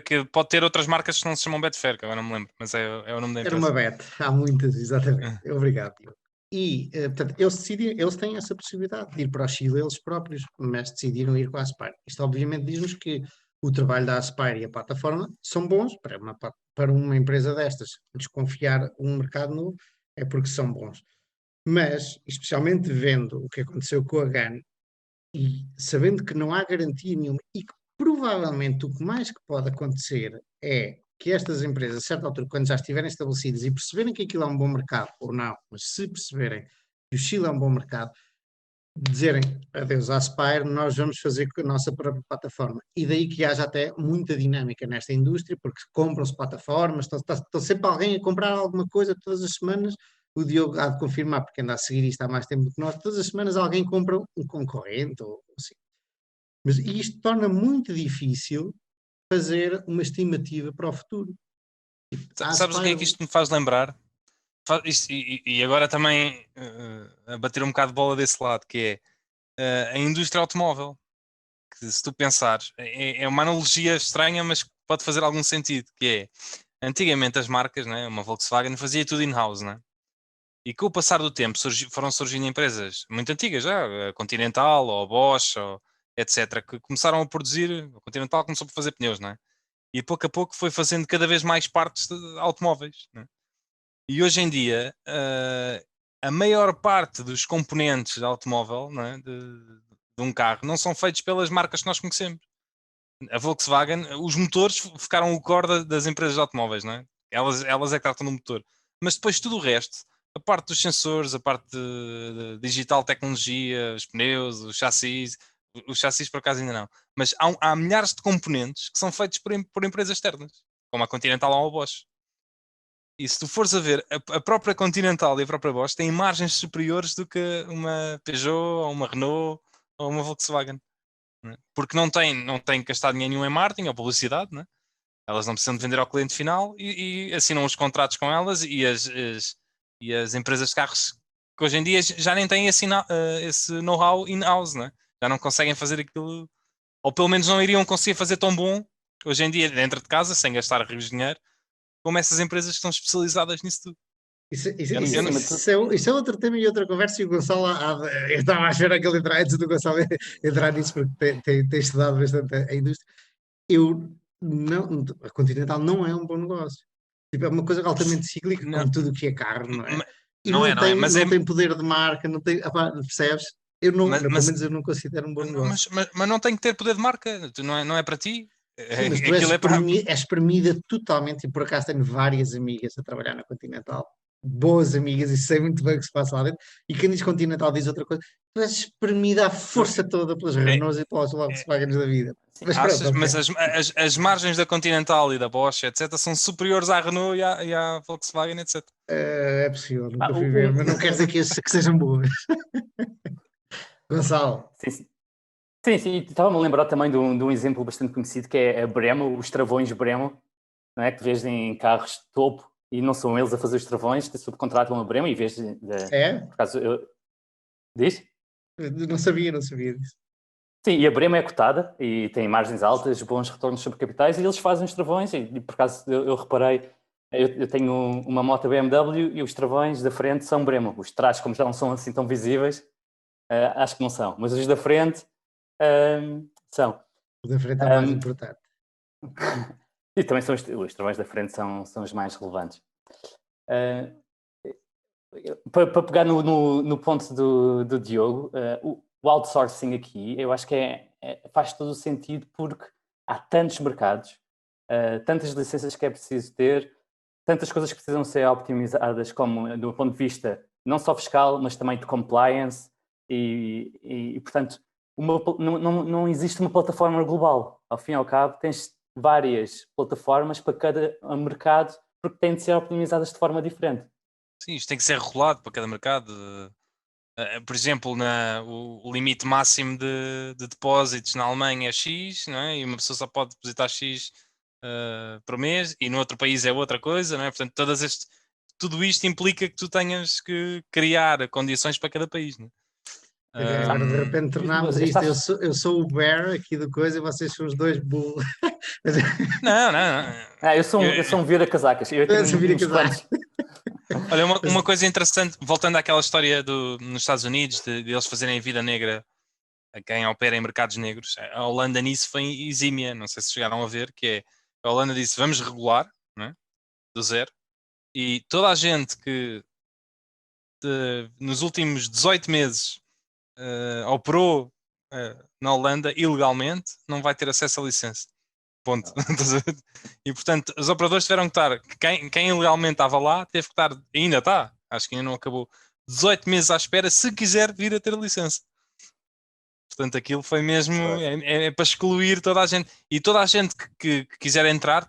que pode ter outras marcas que não se chamam Betfair, que agora não me lembro, mas é o nome da Era empresa. uma bet, há muitas, exatamente. Obrigado, Diogo. E, portanto, eles decidiram, eles têm essa possibilidade de ir para o Chile eles próprios, mas decidiram ir com a Aspire. Isto obviamente diz-nos que o trabalho da Aspire e a plataforma são bons para uma empresa destas. Desconfiar um mercado novo é porque são bons. Mas, especialmente vendo o que aconteceu com a GAN e sabendo que não há garantia nenhuma e que provavelmente o que mais que pode acontecer é que estas empresas, a certa altura, quando já estiverem estabelecidas e perceberem que aquilo é um bom mercado, ou não, mas se perceberem que o Chile é um bom mercado, dizerem adeus à Aspire, nós vamos fazer com a nossa própria plataforma. E daí que haja até muita dinâmica nesta indústria, porque compram-se plataformas, estão sempre alguém a comprar alguma coisa todas as semanas. O Diogo há de confirmar, porque anda a seguir isto há mais tempo do que nós, todas as semanas alguém compra um concorrente ou assim. Mas isto torna muito difícil fazer uma estimativa para o futuro. Sabes o que é que isto me faz lembrar? E agora também a bater um bocado de bola desse lado, que é a indústria automóvel. Que se tu pensares, é uma analogia estranha, mas pode fazer algum sentido, que é, antigamente as marcas, né, uma Volkswagen fazia tudo in-house, né? E com o passar do tempo foram surgindo empresas muito antigas já, a Continental, ou a Bosch, ou etc., que começaram a produzir, a Continental começou a fazer pneus, né? E pouco a pouco foi fazendo cada vez mais partes de automóveis, né? E hoje em dia, a maior parte dos componentes de automóvel, né, de um carro, não são feitos pelas marcas que nós conhecemos. A Volkswagen, os motores ficaram o core das empresas de automóveis, não é? Elas é que tratam do motor. Mas depois tudo o resto, a parte dos sensores, a parte de digital, tecnologia, os pneus, os chassis por acaso ainda não. Mas há milhares de componentes que são feitos por empresas externas, como a Continental ou a Bosch. E se tu fores a ver, a própria Continental e a própria Bosch têm margens superiores do que uma Peugeot, ou uma Renault, ou uma Volkswagen. Né? Porque não têm que gastar dinheiro nenhum em marketing ou publicidade, né? Elas não precisam de vender ao cliente final e assinam os contratos com elas e as empresas de carros que hoje em dia já nem têm esse know-how in-house, né? Já não conseguem fazer aquilo, ou pelo menos não iriam conseguir fazer tão bom hoje em dia dentro de casa, sem gastar rios de dinheiro, como essas empresas que estão especializadas nisso tudo. Isso é outro tema e outra conversa. E o Gonçalo, eu estava a esperar que ele entrasse antes do Gonçalo entrar nisso, porque tem estudado bastante a indústria. A Continental não é um bom negócio. Tipo, é uma coisa altamente cíclica, Não, como tudo o que é carro, não é? E não é, mas não tem poder de marca, não tem, percebes? Pelo menos eu não considero um bom negócio. Mas não tem que ter poder de marca, não é para ti. Sim, mas tu és espremida totalmente, e por acaso tenho várias amigas a trabalhar na Continental, boas amigas, e sei muito bem o que se passa lá dentro, e quem diz Continental diz outra coisa, tu és espremida à força toda pelas Renaults e pelas Volkswagens da vida. Mas Achas, pronto, mas okay. as margens da Continental e da Bosch, etc., são superiores à Renault e à Volkswagen, etc. É possível, nunca fui ver, mas não quer dizer que sejam boas. Gonçalo. Sim, estava-me a lembrar também de um exemplo bastante conhecido, que é a Brembo, os travões Brembo, não é? Que vês em carros de topo e não são eles a fazer os travões, subcontratam a Brembo e vês... Por acaso, diz? Não sabia disso. Sim, e a Brembo é cotada e tem margens altas, bons retornos sobre capitais, e eles fazem os travões, e por acaso eu reparei, eu tenho uma moto BMW e os travões da frente são Brembo. Os de trás, como já não são assim tão visíveis, acho que não são, mas os da frente são. Os da frente é o mais importante. E também são os travões da frente são os mais relevantes. Para pegar no ponto do Diogo, o outsourcing aqui, eu acho que faz todo o sentido, porque há tantos mercados, tantas licenças que é preciso ter, tantas coisas que precisam ser optimizadas, como do ponto de vista não só fiscal, mas também de compliance e portanto, não existe uma plataforma global. Ao fim e ao cabo, tens várias plataformas para cada mercado, porque têm de ser optimizadas de forma diferente. Sim, isto tem que ser regulado para cada mercado. Por exemplo, o limite máximo de depósitos na Alemanha é X, não é? E uma pessoa só pode depositar X por mês, e no outro país é outra coisa, não é? Portanto, tudo isto implica que tu tenhas que criar condições para cada país, não é? Agora de repente tornámos isto. Estás- Eu sou o bear aqui da coisa e vocês são os dois bulls. Não, não, não. eu sou um vira-casacas. Eu tenho Estás a vir a uns casar. quantos. Olha, uma coisa interessante, voltando àquela história nos Estados Unidos, de eles fazerem vida negra a quem opera em mercados negros, a Holanda nisso foi exímia, não sei se chegaram a ver, que é, a Holanda disse, vamos regular, não é? Do zero, e toda a gente que nos últimos 18 meses operou na Holanda ilegalmente, não vai ter acesso à licença. Ponto. E portanto, os operadores tiveram que estar, quem ilegalmente estava lá, teve que estar, ainda está, acho que ainda não acabou, 18 meses à espera, se quiser vir a ter licença. Portanto, aquilo foi mesmo, é para excluir toda a gente. E toda a gente que quiser entrar,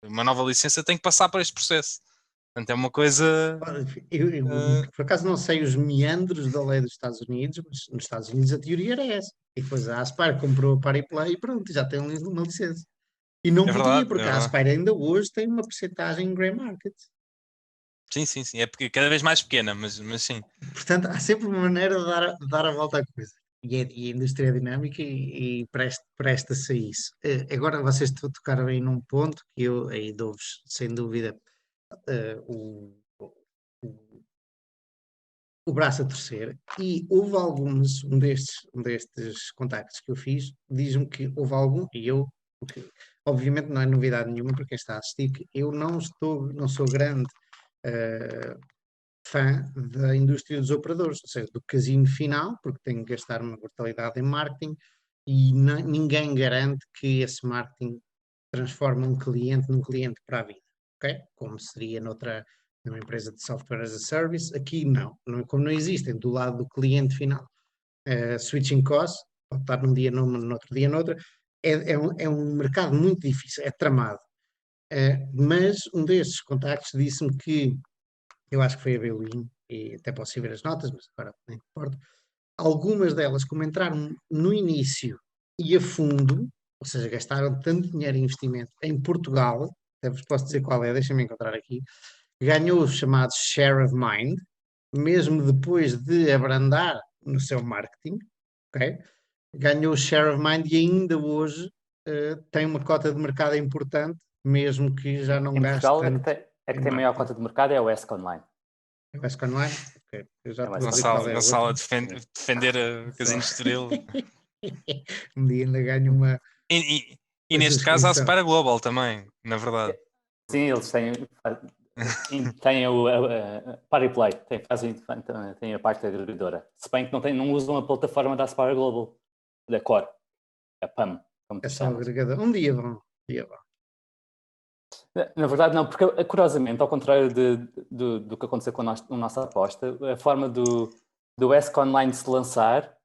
uma nova licença tem que passar por este processo. Portanto, é uma coisa. Eu, por acaso não sei os meandros da lei dos Estados Unidos, mas nos Estados Unidos a teoria era essa. E depois a Aspire comprou a Pariplay e pronto, já tem uma licença. E não É podia, verdade, é porque a verdade. Aspire ainda hoje tem uma percentagem em grey market. Sim, sim, sim. É porque cada vez mais pequena, mas sim. Portanto, há sempre uma maneira de dar a volta à coisa. E a indústria é dinâmica e presta-se a isso. Agora vocês tocaram aí num ponto que eu aí dou-vos, sem dúvida, o, o braço a torcer. E houve alguns, um destes contactos que eu fiz, diz-me que houve algum, e eu, porque, obviamente não é novidade nenhuma para quem está a assistir, que eu não sou grande fã da indústria dos operadores, ou seja, do casino final, porque tem que gastar uma brutalidade em marketing e ninguém garante que esse marketing transforme um cliente num cliente para a vida, ok? Como seria numa empresa de software as a service, aqui não, como não existem do lado do cliente final. Switching costs, pode estar num dia numa, no outro dia noutra, é um mercado muito difícil, é tramado. Mas um destes contactos disse-me que eu acho que foi a Bwin, e até posso ir ver as notas, mas agora nem importa. Algumas delas, como entraram no início e a fundo, ou seja, gastaram tanto dinheiro em investimento em Portugal, até vos posso dizer qual é, deixem-me encontrar aqui, ganhou os chamados share of mind, mesmo depois de abrandar no seu marketing, ok? Ganhou o share of mind e ainda hoje tem uma cota de mercado importante, mesmo que já não Em gaste Portugal, tanto a em que tem maior marketing. cota de mercado é o ESC Online. Eu acho que online? Ok. Eu já É o te vou ESC dizer Online. qual é a outra. Gonçalo a defender a Casino de Estoril. Um dia ainda ganho E uma neste caso há a subscrição. Spara Global também, na verdade. Sim, eles têm o Pariplay, têm a parte agregadora. Se bem que não usam a plataforma da Aspire Global, da Core, a PAM, como É tu só chamas. agregador. Um dia vão. Um dia vão. Na verdade, não, porque curiosamente, ao contrário do que aconteceu com a nossa aposta, a forma do ESC Online se lançar,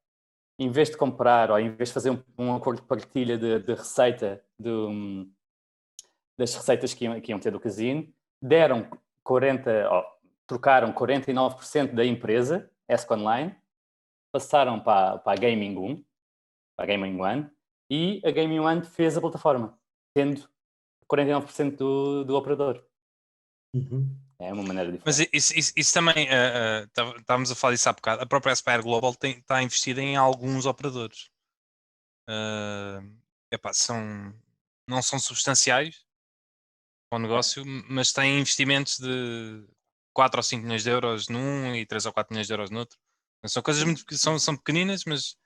em vez de comprar ou em vez de fazer um acordo de partilha de receita das receitas que iam ter do casino, deram trocaram 49% da empresa, ESC Online, passaram para a Gaming 1, para a Gaming One, e a Gaming One fez a plataforma, tendo 49% do operador. Uhum. É uma maneira Mas diferente. isso também, estávamos a falar disso há bocado, a própria Aspire Global está investida em alguns operadores. Epá, não são substanciais para o negócio, mas têm investimentos de 4 ou 5 milhões de euros num e 3 ou 4 milhões de euros no outro. São coisas são pequeninas, mas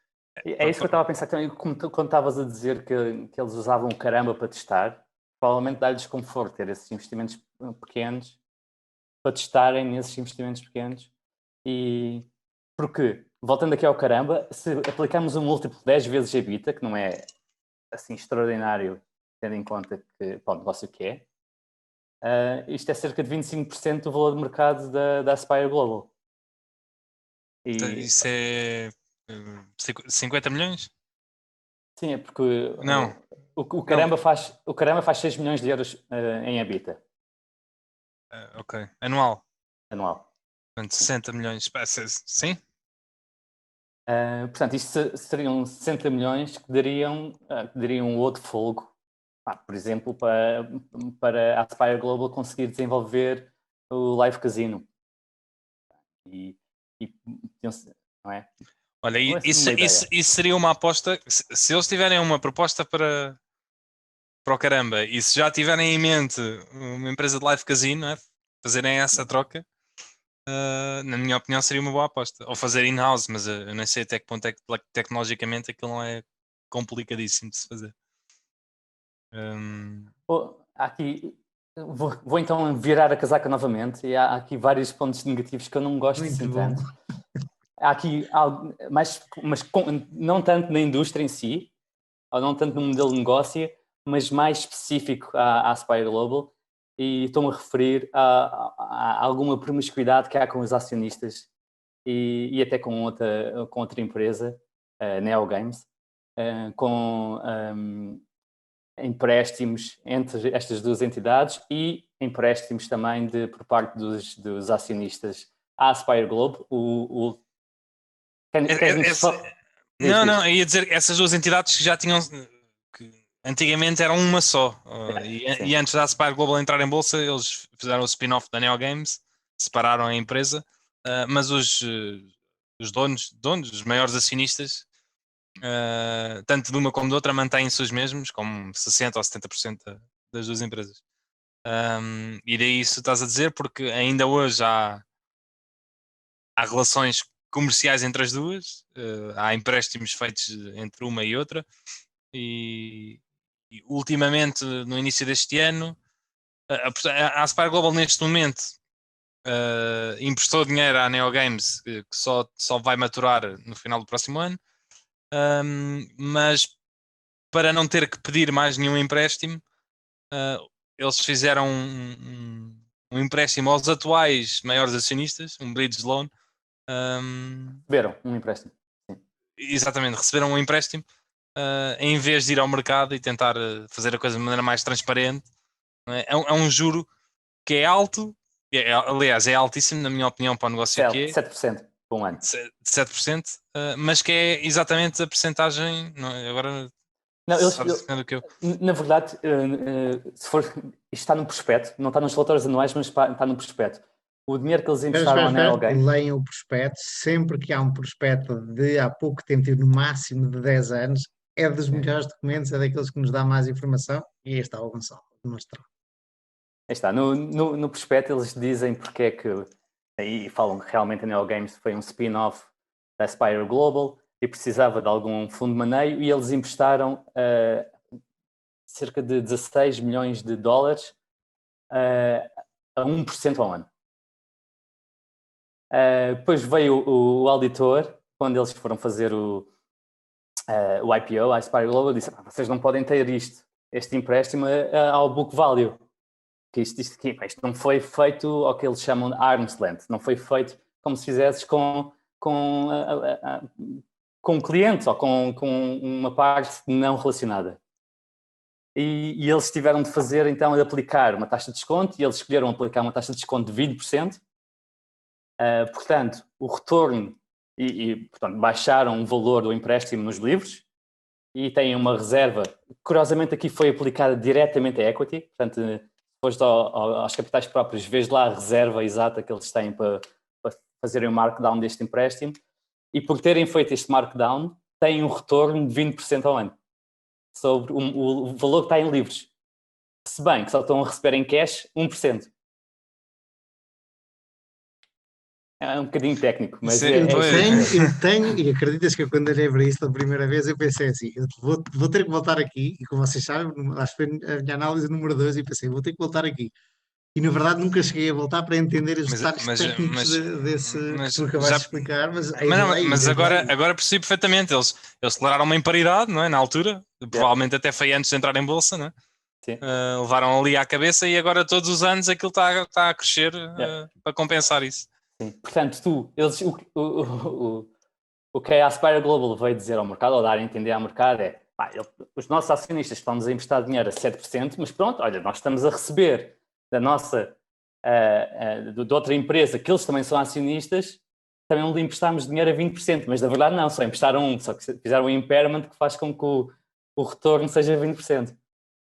É isso que eu estava a pensar também, quando estavas a dizer que eles usavam o caramba para testar, provavelmente dá-lhes conforto ter esses investimentos pequenos para testarem nesses investimentos pequenos. E porque, voltando aqui ao caramba, se aplicarmos um múltiplo 10 vezes a EBITDA, que não é assim extraordinário, tendo em conta que, para o negócio que é, isto é cerca de 25% do valor de mercado da Aspire Global. Isso é 50 milhões? Sim, é porque Não. o Caramba faz 6 milhões de euros em EBITDA Ok. Anual. anual. Portanto, 60 milhões. Sim? Portanto, isto seriam 60 milhões que dariam outro fôlego, por exemplo, para a Aspire Global conseguir desenvolver o Live Casino. E não é? Olha, Não é assim uma ideia. isso seria uma aposta. Se eles tiverem uma proposta para o Caramba e se já tiverem em mente uma empresa de live casino, não é? Fazerem essa troca, na minha opinião, seria uma boa aposta. Ou fazer in-house, mas eu nem sei até que ponto é que tecnologicamente aquilo não é complicadíssimo de se fazer. Aqui, vou então virar a casaca novamente, e há aqui vários pontos negativos que eu não gosto Muito assim bom. tanto. Há aqui algo, mas não tanto na indústria em si, ou não tanto no modelo de negócio, mas mais específico à Aspire Global, e estou-me a referir a alguma promiscuidade que há com os acionistas e até com outra empresa, Neo Games, com empréstimos entre estas duas entidades e empréstimos também por parte dos acionistas à Aspire Global. Não, eu ia dizer que essas duas entidades que já tinham, que antigamente eram uma só, e antes da Aspire Global entrar em bolsa, eles fizeram o spin-off da Neo Games, separaram a empresa, mas os donos, os maiores acionistas, tanto de uma como de outra, mantêm-se os mesmos, como 60% ou 70% das duas empresas. E daí isso estás a dizer, porque ainda hoje há relações comerciais entre as duas, há empréstimos feitos entre uma e outra, e ultimamente, no início deste ano, a Aspire Global neste momento emprestou dinheiro à Neo Games, que só vai maturar no final do próximo ano, mas para não ter que pedir mais nenhum empréstimo, eles fizeram um empréstimo aos atuais maiores acionistas, um bridge loan. Receberam um empréstimo. Sim. Exatamente, receberam um empréstimo em vez de ir ao mercado e tentar fazer a coisa de maneira mais transparente. É um juro que é alto, aliás, é altíssimo, na minha opinião, para o negócio que é. 7% por um ano. 7%, mas que é exatamente a percentagem. Agora, não, do que eu. Na verdade, se for, isto está no prospecto, não está nos relatórios anuais, mas está no prospecto. O dinheiro que eles emprestaram à Neo Games. Leiam o prospecto, sempre que há um prospecto de há pouco tempo, no máximo de 10 anos, é dos melhores documentos, é daqueles que nos dá mais informação, e aí está o Gonçalo a mostrar. Aí está, no prospecto eles dizem porque é que, e falam que realmente a Neo Games foi um spin-off da Aspire Global e precisava de algum fundo de maneio, e eles emprestaram cerca de 16 milhões de dólares a 1% ao ano. Depois veio o auditor, quando eles foram fazer o IPO, a Aspire Global, disse: vocês não podem ter este empréstimo ao book value, que isto não foi feito ao que eles chamam de arm's length, não foi feito como se fizesses com clientes ou com uma parte não relacionada. E eles tiveram de fazer, então, de aplicar uma taxa de desconto, e eles escolheram aplicar uma taxa de desconto de 20%. Portanto, o retorno, portanto, baixaram o valor do empréstimo nos livros e têm uma reserva, curiosamente aqui foi aplicada diretamente à equity, portanto, depois aos capitais próprios, vês lá a reserva exata que eles têm para fazerem o markdown deste empréstimo, e por terem feito este markdown, têm um retorno de 20% ao ano sobre o valor que está em livros, se bem que só estão a receber em cash 1%. É um bocadinho técnico, mas eu tenho, e acreditas que eu, quando olhei para isto pela primeira vez, eu pensei assim: eu vou ter que voltar aqui, e como vocês sabem, acho que foi a minha análise número 2, e pensei: vou ter que voltar aqui. E na verdade nunca cheguei a voltar para entender os detalhes técnicos desse que tu acabaste de explicar, mas agora percebi perfeitamente. Eles declararam uma imparidade, não é? Na altura, provavelmente até foi antes de entrar em bolsa, não é? Levaram ali à cabeça, e agora todos os anos aquilo está a crescer para compensar isso. Sim. Portanto, o que a Aspire Global veio dizer ao mercado, ou dar a entender ao mercado, é os nossos acionistas estão-nos a emprestar dinheiro a 7%, mas pronto, olha, nós estamos a receber da nossa, de outra empresa, que eles também são acionistas, também lhe emprestámos dinheiro a 20%, mas na verdade não, só emprestaram só que fizeram um impairment que faz com que o retorno seja 20%.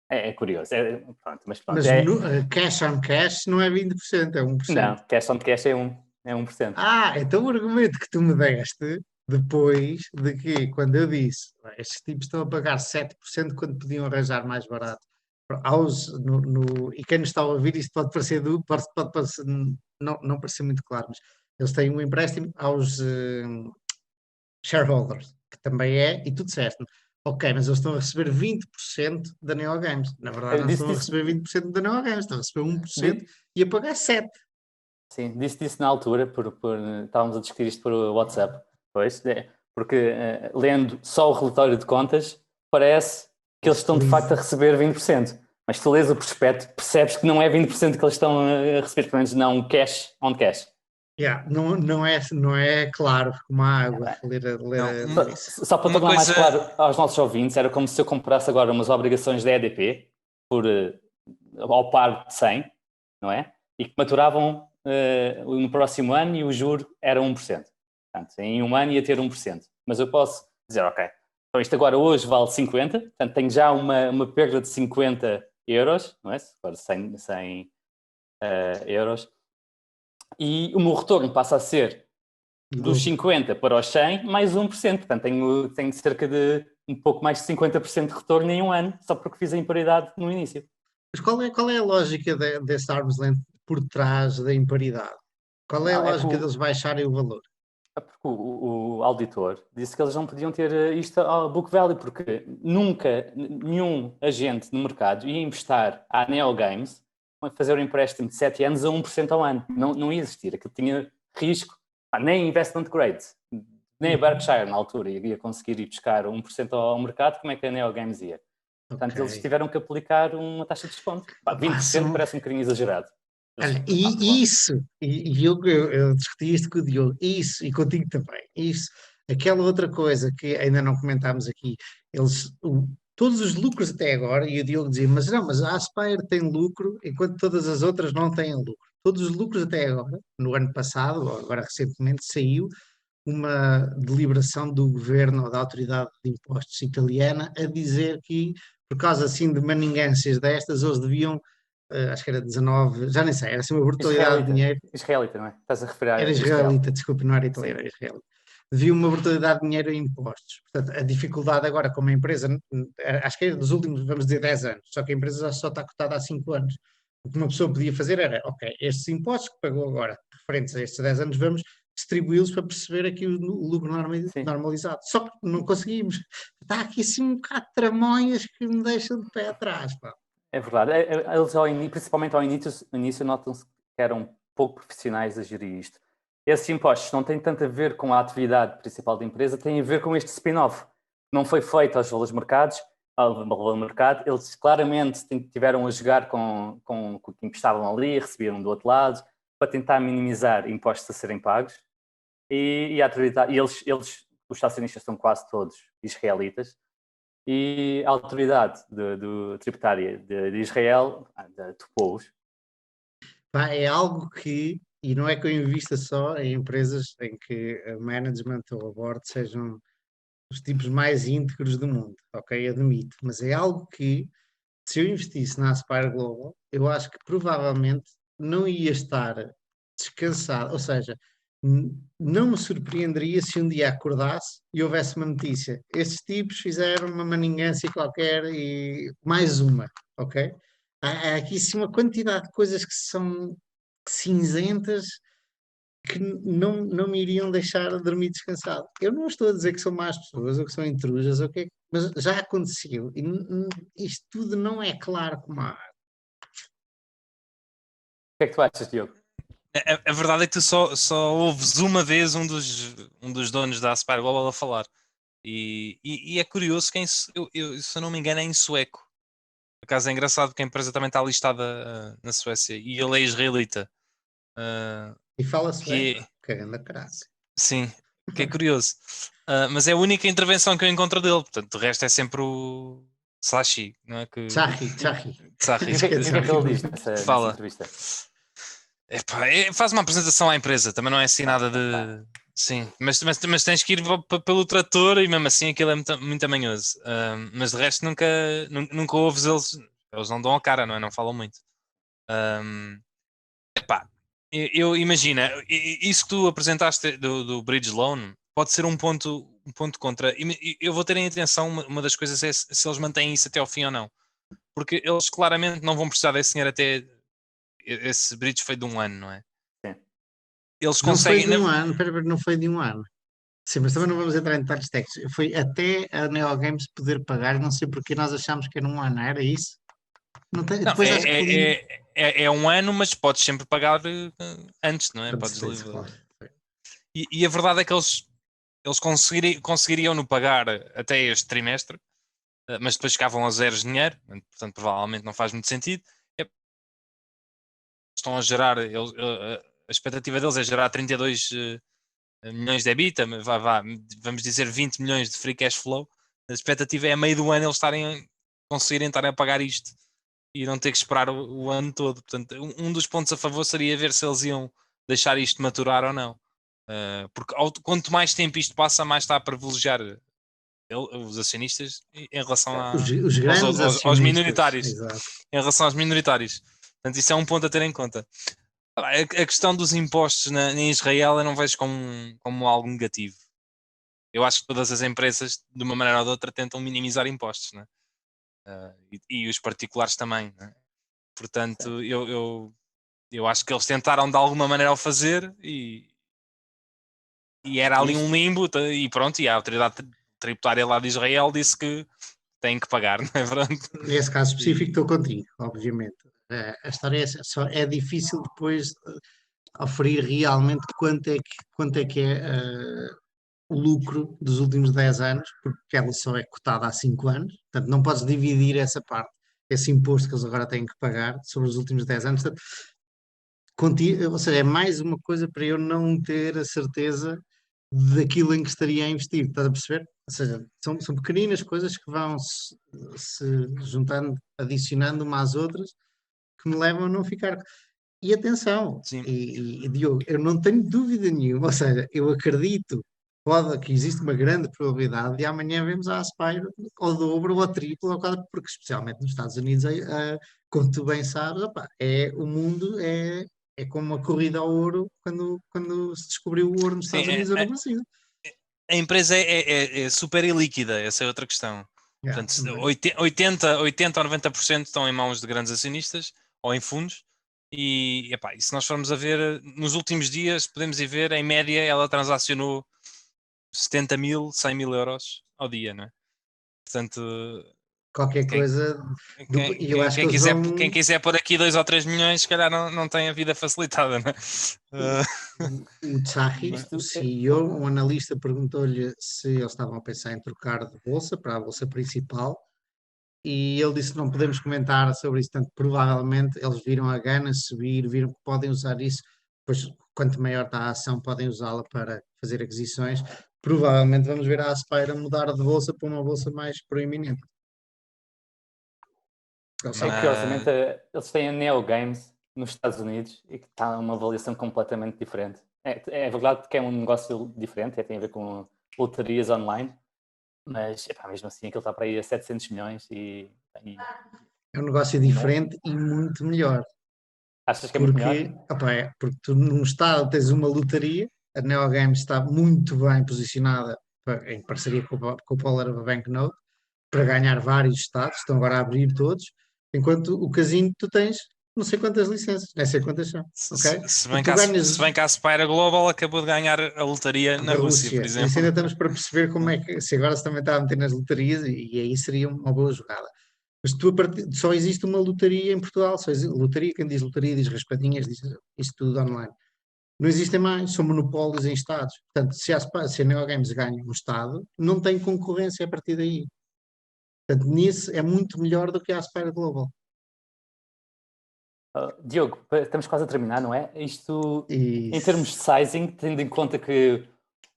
É curioso, pronto, mas pronto. Mas cash on cash não é 20%, é 1%. Não, cash on cash é 1%. Então o argumento que tu me deste depois de que, quando eu disse, estes tipos estão a pagar 7% quando podiam arranjar mais barato. E quem nos está a ouvir, isto pode parecer, pode parecer não parecer muito claro, mas eles têm um empréstimo aos shareholders, que também é, e tu disseste, ok, mas eles estão a receber 20% da NeoGames. Na verdade, não estão a receber 20% da NeoGames, estão a receber 1% e a pagar 7%. Sim, disse na altura, estávamos a discutir isto por WhatsApp, porque lendo só o relatório de contas, parece que eles estão de facto a receber 20%. Mas se tu lês o prospecto, percebes que não é 20% que eles estão a receber, pelo menos não cash on cash. Não é claro como a água. Só para tornar mais claro aos nossos ouvintes, era como se eu comprasse agora umas obrigações da EDP ao par de 100, não é? E que maturavam no próximo ano e o juro era 1%. Portanto, em um ano ia ter 1%. Mas eu posso dizer, ok, então isto agora hoje vale 50, portanto tenho já uma perda de 50 euros, não é? Se for 100 euros. E o meu retorno passa a ser dos 50 para os 100 mais 1%. Portanto, tenho cerca de um pouco mais de 50% de retorno em um ano, só porque fiz a imparidade no início. Mas qual é a lógica desse arm's length por trás da imparidade? Qual é a lógica deles baixarem o valor? Porque o auditor disse que eles não podiam ter isto ao book value, porque nunca nenhum agente no mercado ia emprestar à NeoGames a fazer um empréstimo de 7 anos a 1% ao ano. Não ia existir. Aquilo tinha risco. Nem investment grade, nem a Berkshire na altura ia conseguir ir buscar 1% ao mercado. Como é que a NeoGames ia? Portanto, eles tiveram que aplicar uma taxa de desconto. 20% parece um bocadinho exagerado. Eu discuti isto com o Diogo, e contigo também, aquela outra coisa que ainda não comentámos aqui, todos os lucros até agora, e o Diogo dizia, mas a Aspire tem lucro, enquanto todas as outras não têm lucro. Todos os lucros até agora, no ano passado, ou agora recentemente, saiu uma deliberação do governo ou da autoridade de impostos italiana a dizer que, por causa assim de maningâncias destas, eles deviam acho que era 19, já nem sei, era assim uma brutalidade de dinheiro. Israelita, não é? Estás a referir a Era israelita, desculpe, não era italiano, era israelita. Devia uma brutalidade de dinheiro em impostos. Portanto, a dificuldade agora, como a empresa, acho que é dos últimos, vamos dizer, 10 anos, só que a empresa só está cotada há 5 anos. O que uma pessoa podia fazer era, ok, estes impostos que pagou agora, referentes a estes 10 anos, vamos distribuí-los para perceber aqui o lucro normalizado. Só que não conseguimos. Está aqui assim um bocado de tramóias que me deixam de pé atrás, pá. É verdade. Eles, principalmente ao início notam-se que eram pouco profissionais a gerir isto. Esses impostos não têm tanto a ver com a atividade principal da empresa, têm a ver com este spin-off. Não foi feito aos valores mercados, ao valor mercado. Eles claramente tiveram a jogar com o que estavam ali, receberam do outro lado, para tentar minimizar impostos a serem pagos. E a atividade, os acionistas são quase todos israelitas. E a autoridade tributária de Israel topou-os. É algo que, e não é que eu invista só em empresas em que a management ou a board sejam os tipos mais íntegros do mundo, ok? Admito, mas é algo que, se eu investisse na Aspire Global, eu acho que provavelmente não ia estar descansado, ou seja, não me surpreenderia se um dia acordasse e houvesse uma notícia. Estes tipos fizeram uma maningância qualquer e mais uma, ok? Há aqui sim uma quantidade de coisas que são cinzentas que não me iriam deixar dormir descansado. Eu não estou a dizer que são más pessoas ou que são intrujas, okay? Mas já aconteceu e isto tudo não é claro como há. O que é que tu achas, Diogo? A verdade é que tu só ouves uma vez um dos donos da Aspire Global a falar. E é curioso que, se eu não me engano, é em sueco. Por acaso é engraçado que a empresa também está listada na Suécia e ele é israelita. E fala-se bem, que cagando a caraça. sim, que é curioso. Mas é a única intervenção que eu encontro dele, portanto, o resto é sempre o Sashi, não é? Charri. Sashi, E o Acho que, que é e o que é que Charri. ele diz que nessa fala. entrevista? Epá, faz uma apresentação à empresa, também não é assim nada de. Sim, mas tens que ir pelo trator e mesmo assim aquilo é muito amanhoso. Mas de resto nunca ouves eles não dão a cara, não é? Não falam muito. Um, epá, eu imagina, isso que tu apresentaste do Bridge Loan pode ser um ponto contra. Eu vou ter em atenção, uma das coisas é se eles mantêm isso até ao fim ou não. Porque eles claramente não vão precisar desse dinheiro até esse bridge foi de um ano, não é? Sim. Eles Não foi conseguem. de um ano, pera, não foi de um ano. Sim, mas também não vamos entrar em detalhes técnicos. Foi até a Neo Games poder pagar, não sei porque nós achámos que era um ano, era isso? Não tem, Não, depois acho que li. é um ano, mas podes sempre pagar antes, não é? Podes Antecedência, claro. e a verdade é que eles conseguiriam-no pagar até este trimestre, mas depois ficavam a zeros de dinheiro, portanto, provavelmente não faz muito sentido. Estão a gerar, a expectativa deles é gerar 32 milhões de EBITDA, vamos dizer 20 milhões de free cash flow. A expectativa é a meio do ano eles conseguirem estar a pagar isto e não ter que esperar o ano todo. Portanto, um dos pontos a favor seria ver se eles iam deixar isto maturar ou não. Porque quanto mais tempo isto passa, mais está a privilegiar os acionistas em relação Os grandes aos acionistas, minoritários. exato. Em relação aos minoritários. Portanto, isso é um ponto a ter em conta. A questão dos impostos em Israel eu não vejo como algo negativo. Eu acho que todas as empresas, de uma maneira ou de outra, tentam minimizar impostos, né? E os particulares também. Né? Portanto, eu acho que eles tentaram de alguma maneira o fazer e era ali um limbo e pronto, e a autoridade tributária lá de Israel disse que tem que pagar, não é verdade? Nesse caso específico E, estou contigo, obviamente. A história é essa, só é difícil depois oferir realmente quanto é que é o lucro dos últimos 10 anos, porque ela só é cotada há 5 anos, portanto não podes dividir essa parte, esse imposto que eles agora têm que pagar sobre os últimos 10 anos. Portanto, ou seja, é mais uma coisa para eu não ter a certeza daquilo em que estaria a investir, estás a perceber? Ou seja, são pequeninas coisas que vão se juntando, adicionando umas às outras, que me levam a não ficar. E atenção, sim, e Diogo, eu não tenho dúvida nenhuma, ou seja, eu acredito que existe uma grande probabilidade de amanhã vemos a Aspire ao dobro, ou ao triplo, ou quase, porque especialmente nos Estados Unidos, como tu bem sabes, opá, o mundo é como a corrida ao ouro quando se descobriu o ouro nos sim, Estados Unidos ou no Brasil. a empresa é super ilíquida, essa é outra questão. Yeah, Portanto, também. 80 ou 90% estão em mãos de grandes acionistas ou em fundos. E se nós formos a ver, nos últimos dias, podemos ir ver, em média, ela transacionou 70 mil, 100 mil euros ao dia, não é? Portanto, Qualquer quem, coisa, e eu acho que eles quem vão. quiser pôr aqui 2 ou 3 milhões, se calhar não tem a vida facilitada, não é? O Tsahi, o Isto CEO, um analista perguntou-lhe se eles estavam a pensar em trocar de bolsa para a bolsa principal e ele disse que não podemos comentar sobre isso, tanto provavelmente eles viram a Gana subir, viram que podem usar isso, pois quanto maior está a ação podem usá-la para fazer aquisições. Provavelmente vamos ver a Aspire a mudar de bolsa para uma bolsa mais proeminente. Ou é seja, curiosamente, Mas, eles têm a Neo Games nos Estados Unidos e que está numa avaliação completamente diferente. É verdade que é um negócio diferente, tem a ver com loterias online, mas epá, mesmo assim aquilo está para aí a 700 milhões e é um negócio diferente e muito melhor. achas que é muito melhor? Porque tu num estado tens uma lotaria, a Neo Games está muito bem posicionada em parceria com o Polar Banknote para ganhar vários estados, estão agora a abrir todos, enquanto o casino tu tens não sei quantas licenças, nem sei quantas são, ok? se E bem que tu se ganhas bem que a Aspire Global acabou de ganhar a lotaria na da Rússia, por Rússia, e isso exemplo. ainda estamos para perceber como é que, se agora se também está a meter nas loterias, e aí seria uma boa jogada. Mas só existe uma lotaria em Portugal, só existe, lotaria, quem diz lotaria diz raspadinhas, diz isto tudo online. Não existem mais, são monopólios em Estados. Portanto, se a Neo Games ganha um Estado, não tem concorrência a partir daí. Portanto, nisso é muito melhor do que a Aspire Global. Diogo, estamos quase a terminar, não é? Isto, em Isso. termos de sizing, tendo em conta que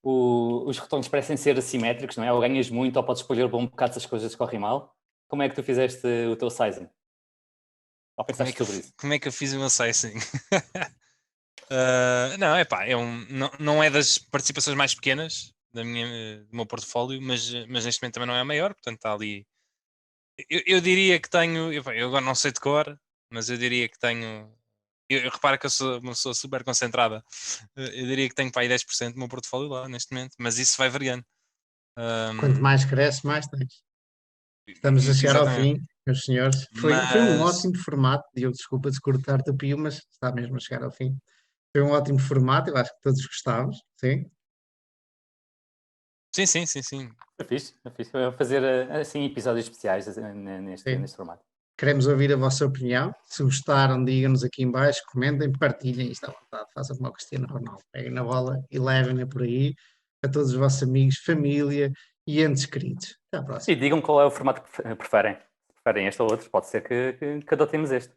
os retornos parecem ser assimétricos, não é? Ou ganhas muito, ou podes escolher um bocado se as coisas correm mal. Como é que tu fizeste o teu sizing? Ou pensaste sobre isso? Como é que eu fiz o meu sizing? Não, não é das participações mais pequenas do meu portfólio, mas neste momento também não é a maior, portanto está ali. Eu diria que tenho, eu agora não sei de cor, mas eu diria que tenho. Eu reparo que eu sou uma pessoa super concentrada. Eu diria que tenho para aí 10% do meu portfólio lá neste momento, mas isso vai variando. Quanto mais cresce, mais tens. Estamos a chegar ao Exatamente. fim, meus senhores. Foi um Mas ótimo formato. Diogo, desculpa descortar-te o pio, mas está mesmo a chegar ao fim. Foi um ótimo formato, eu acho que todos gostávamos, sim. sim. Foi fixe, foi fixe. Eu vou fazer assim episódios especiais Sim. neste formato. Queremos ouvir a vossa opinião. Se gostaram, digam-nos aqui em baixo, comentem, partilhem isto à vontade. Façam como o Cristiano Ronaldo. Peguem na bola e levem-na por aí a todos os vossos amigos, família e entes queridos. Até à E próxima. digam qual é o formato que preferem. Se preferem este ou outro, pode ser que adotemos este.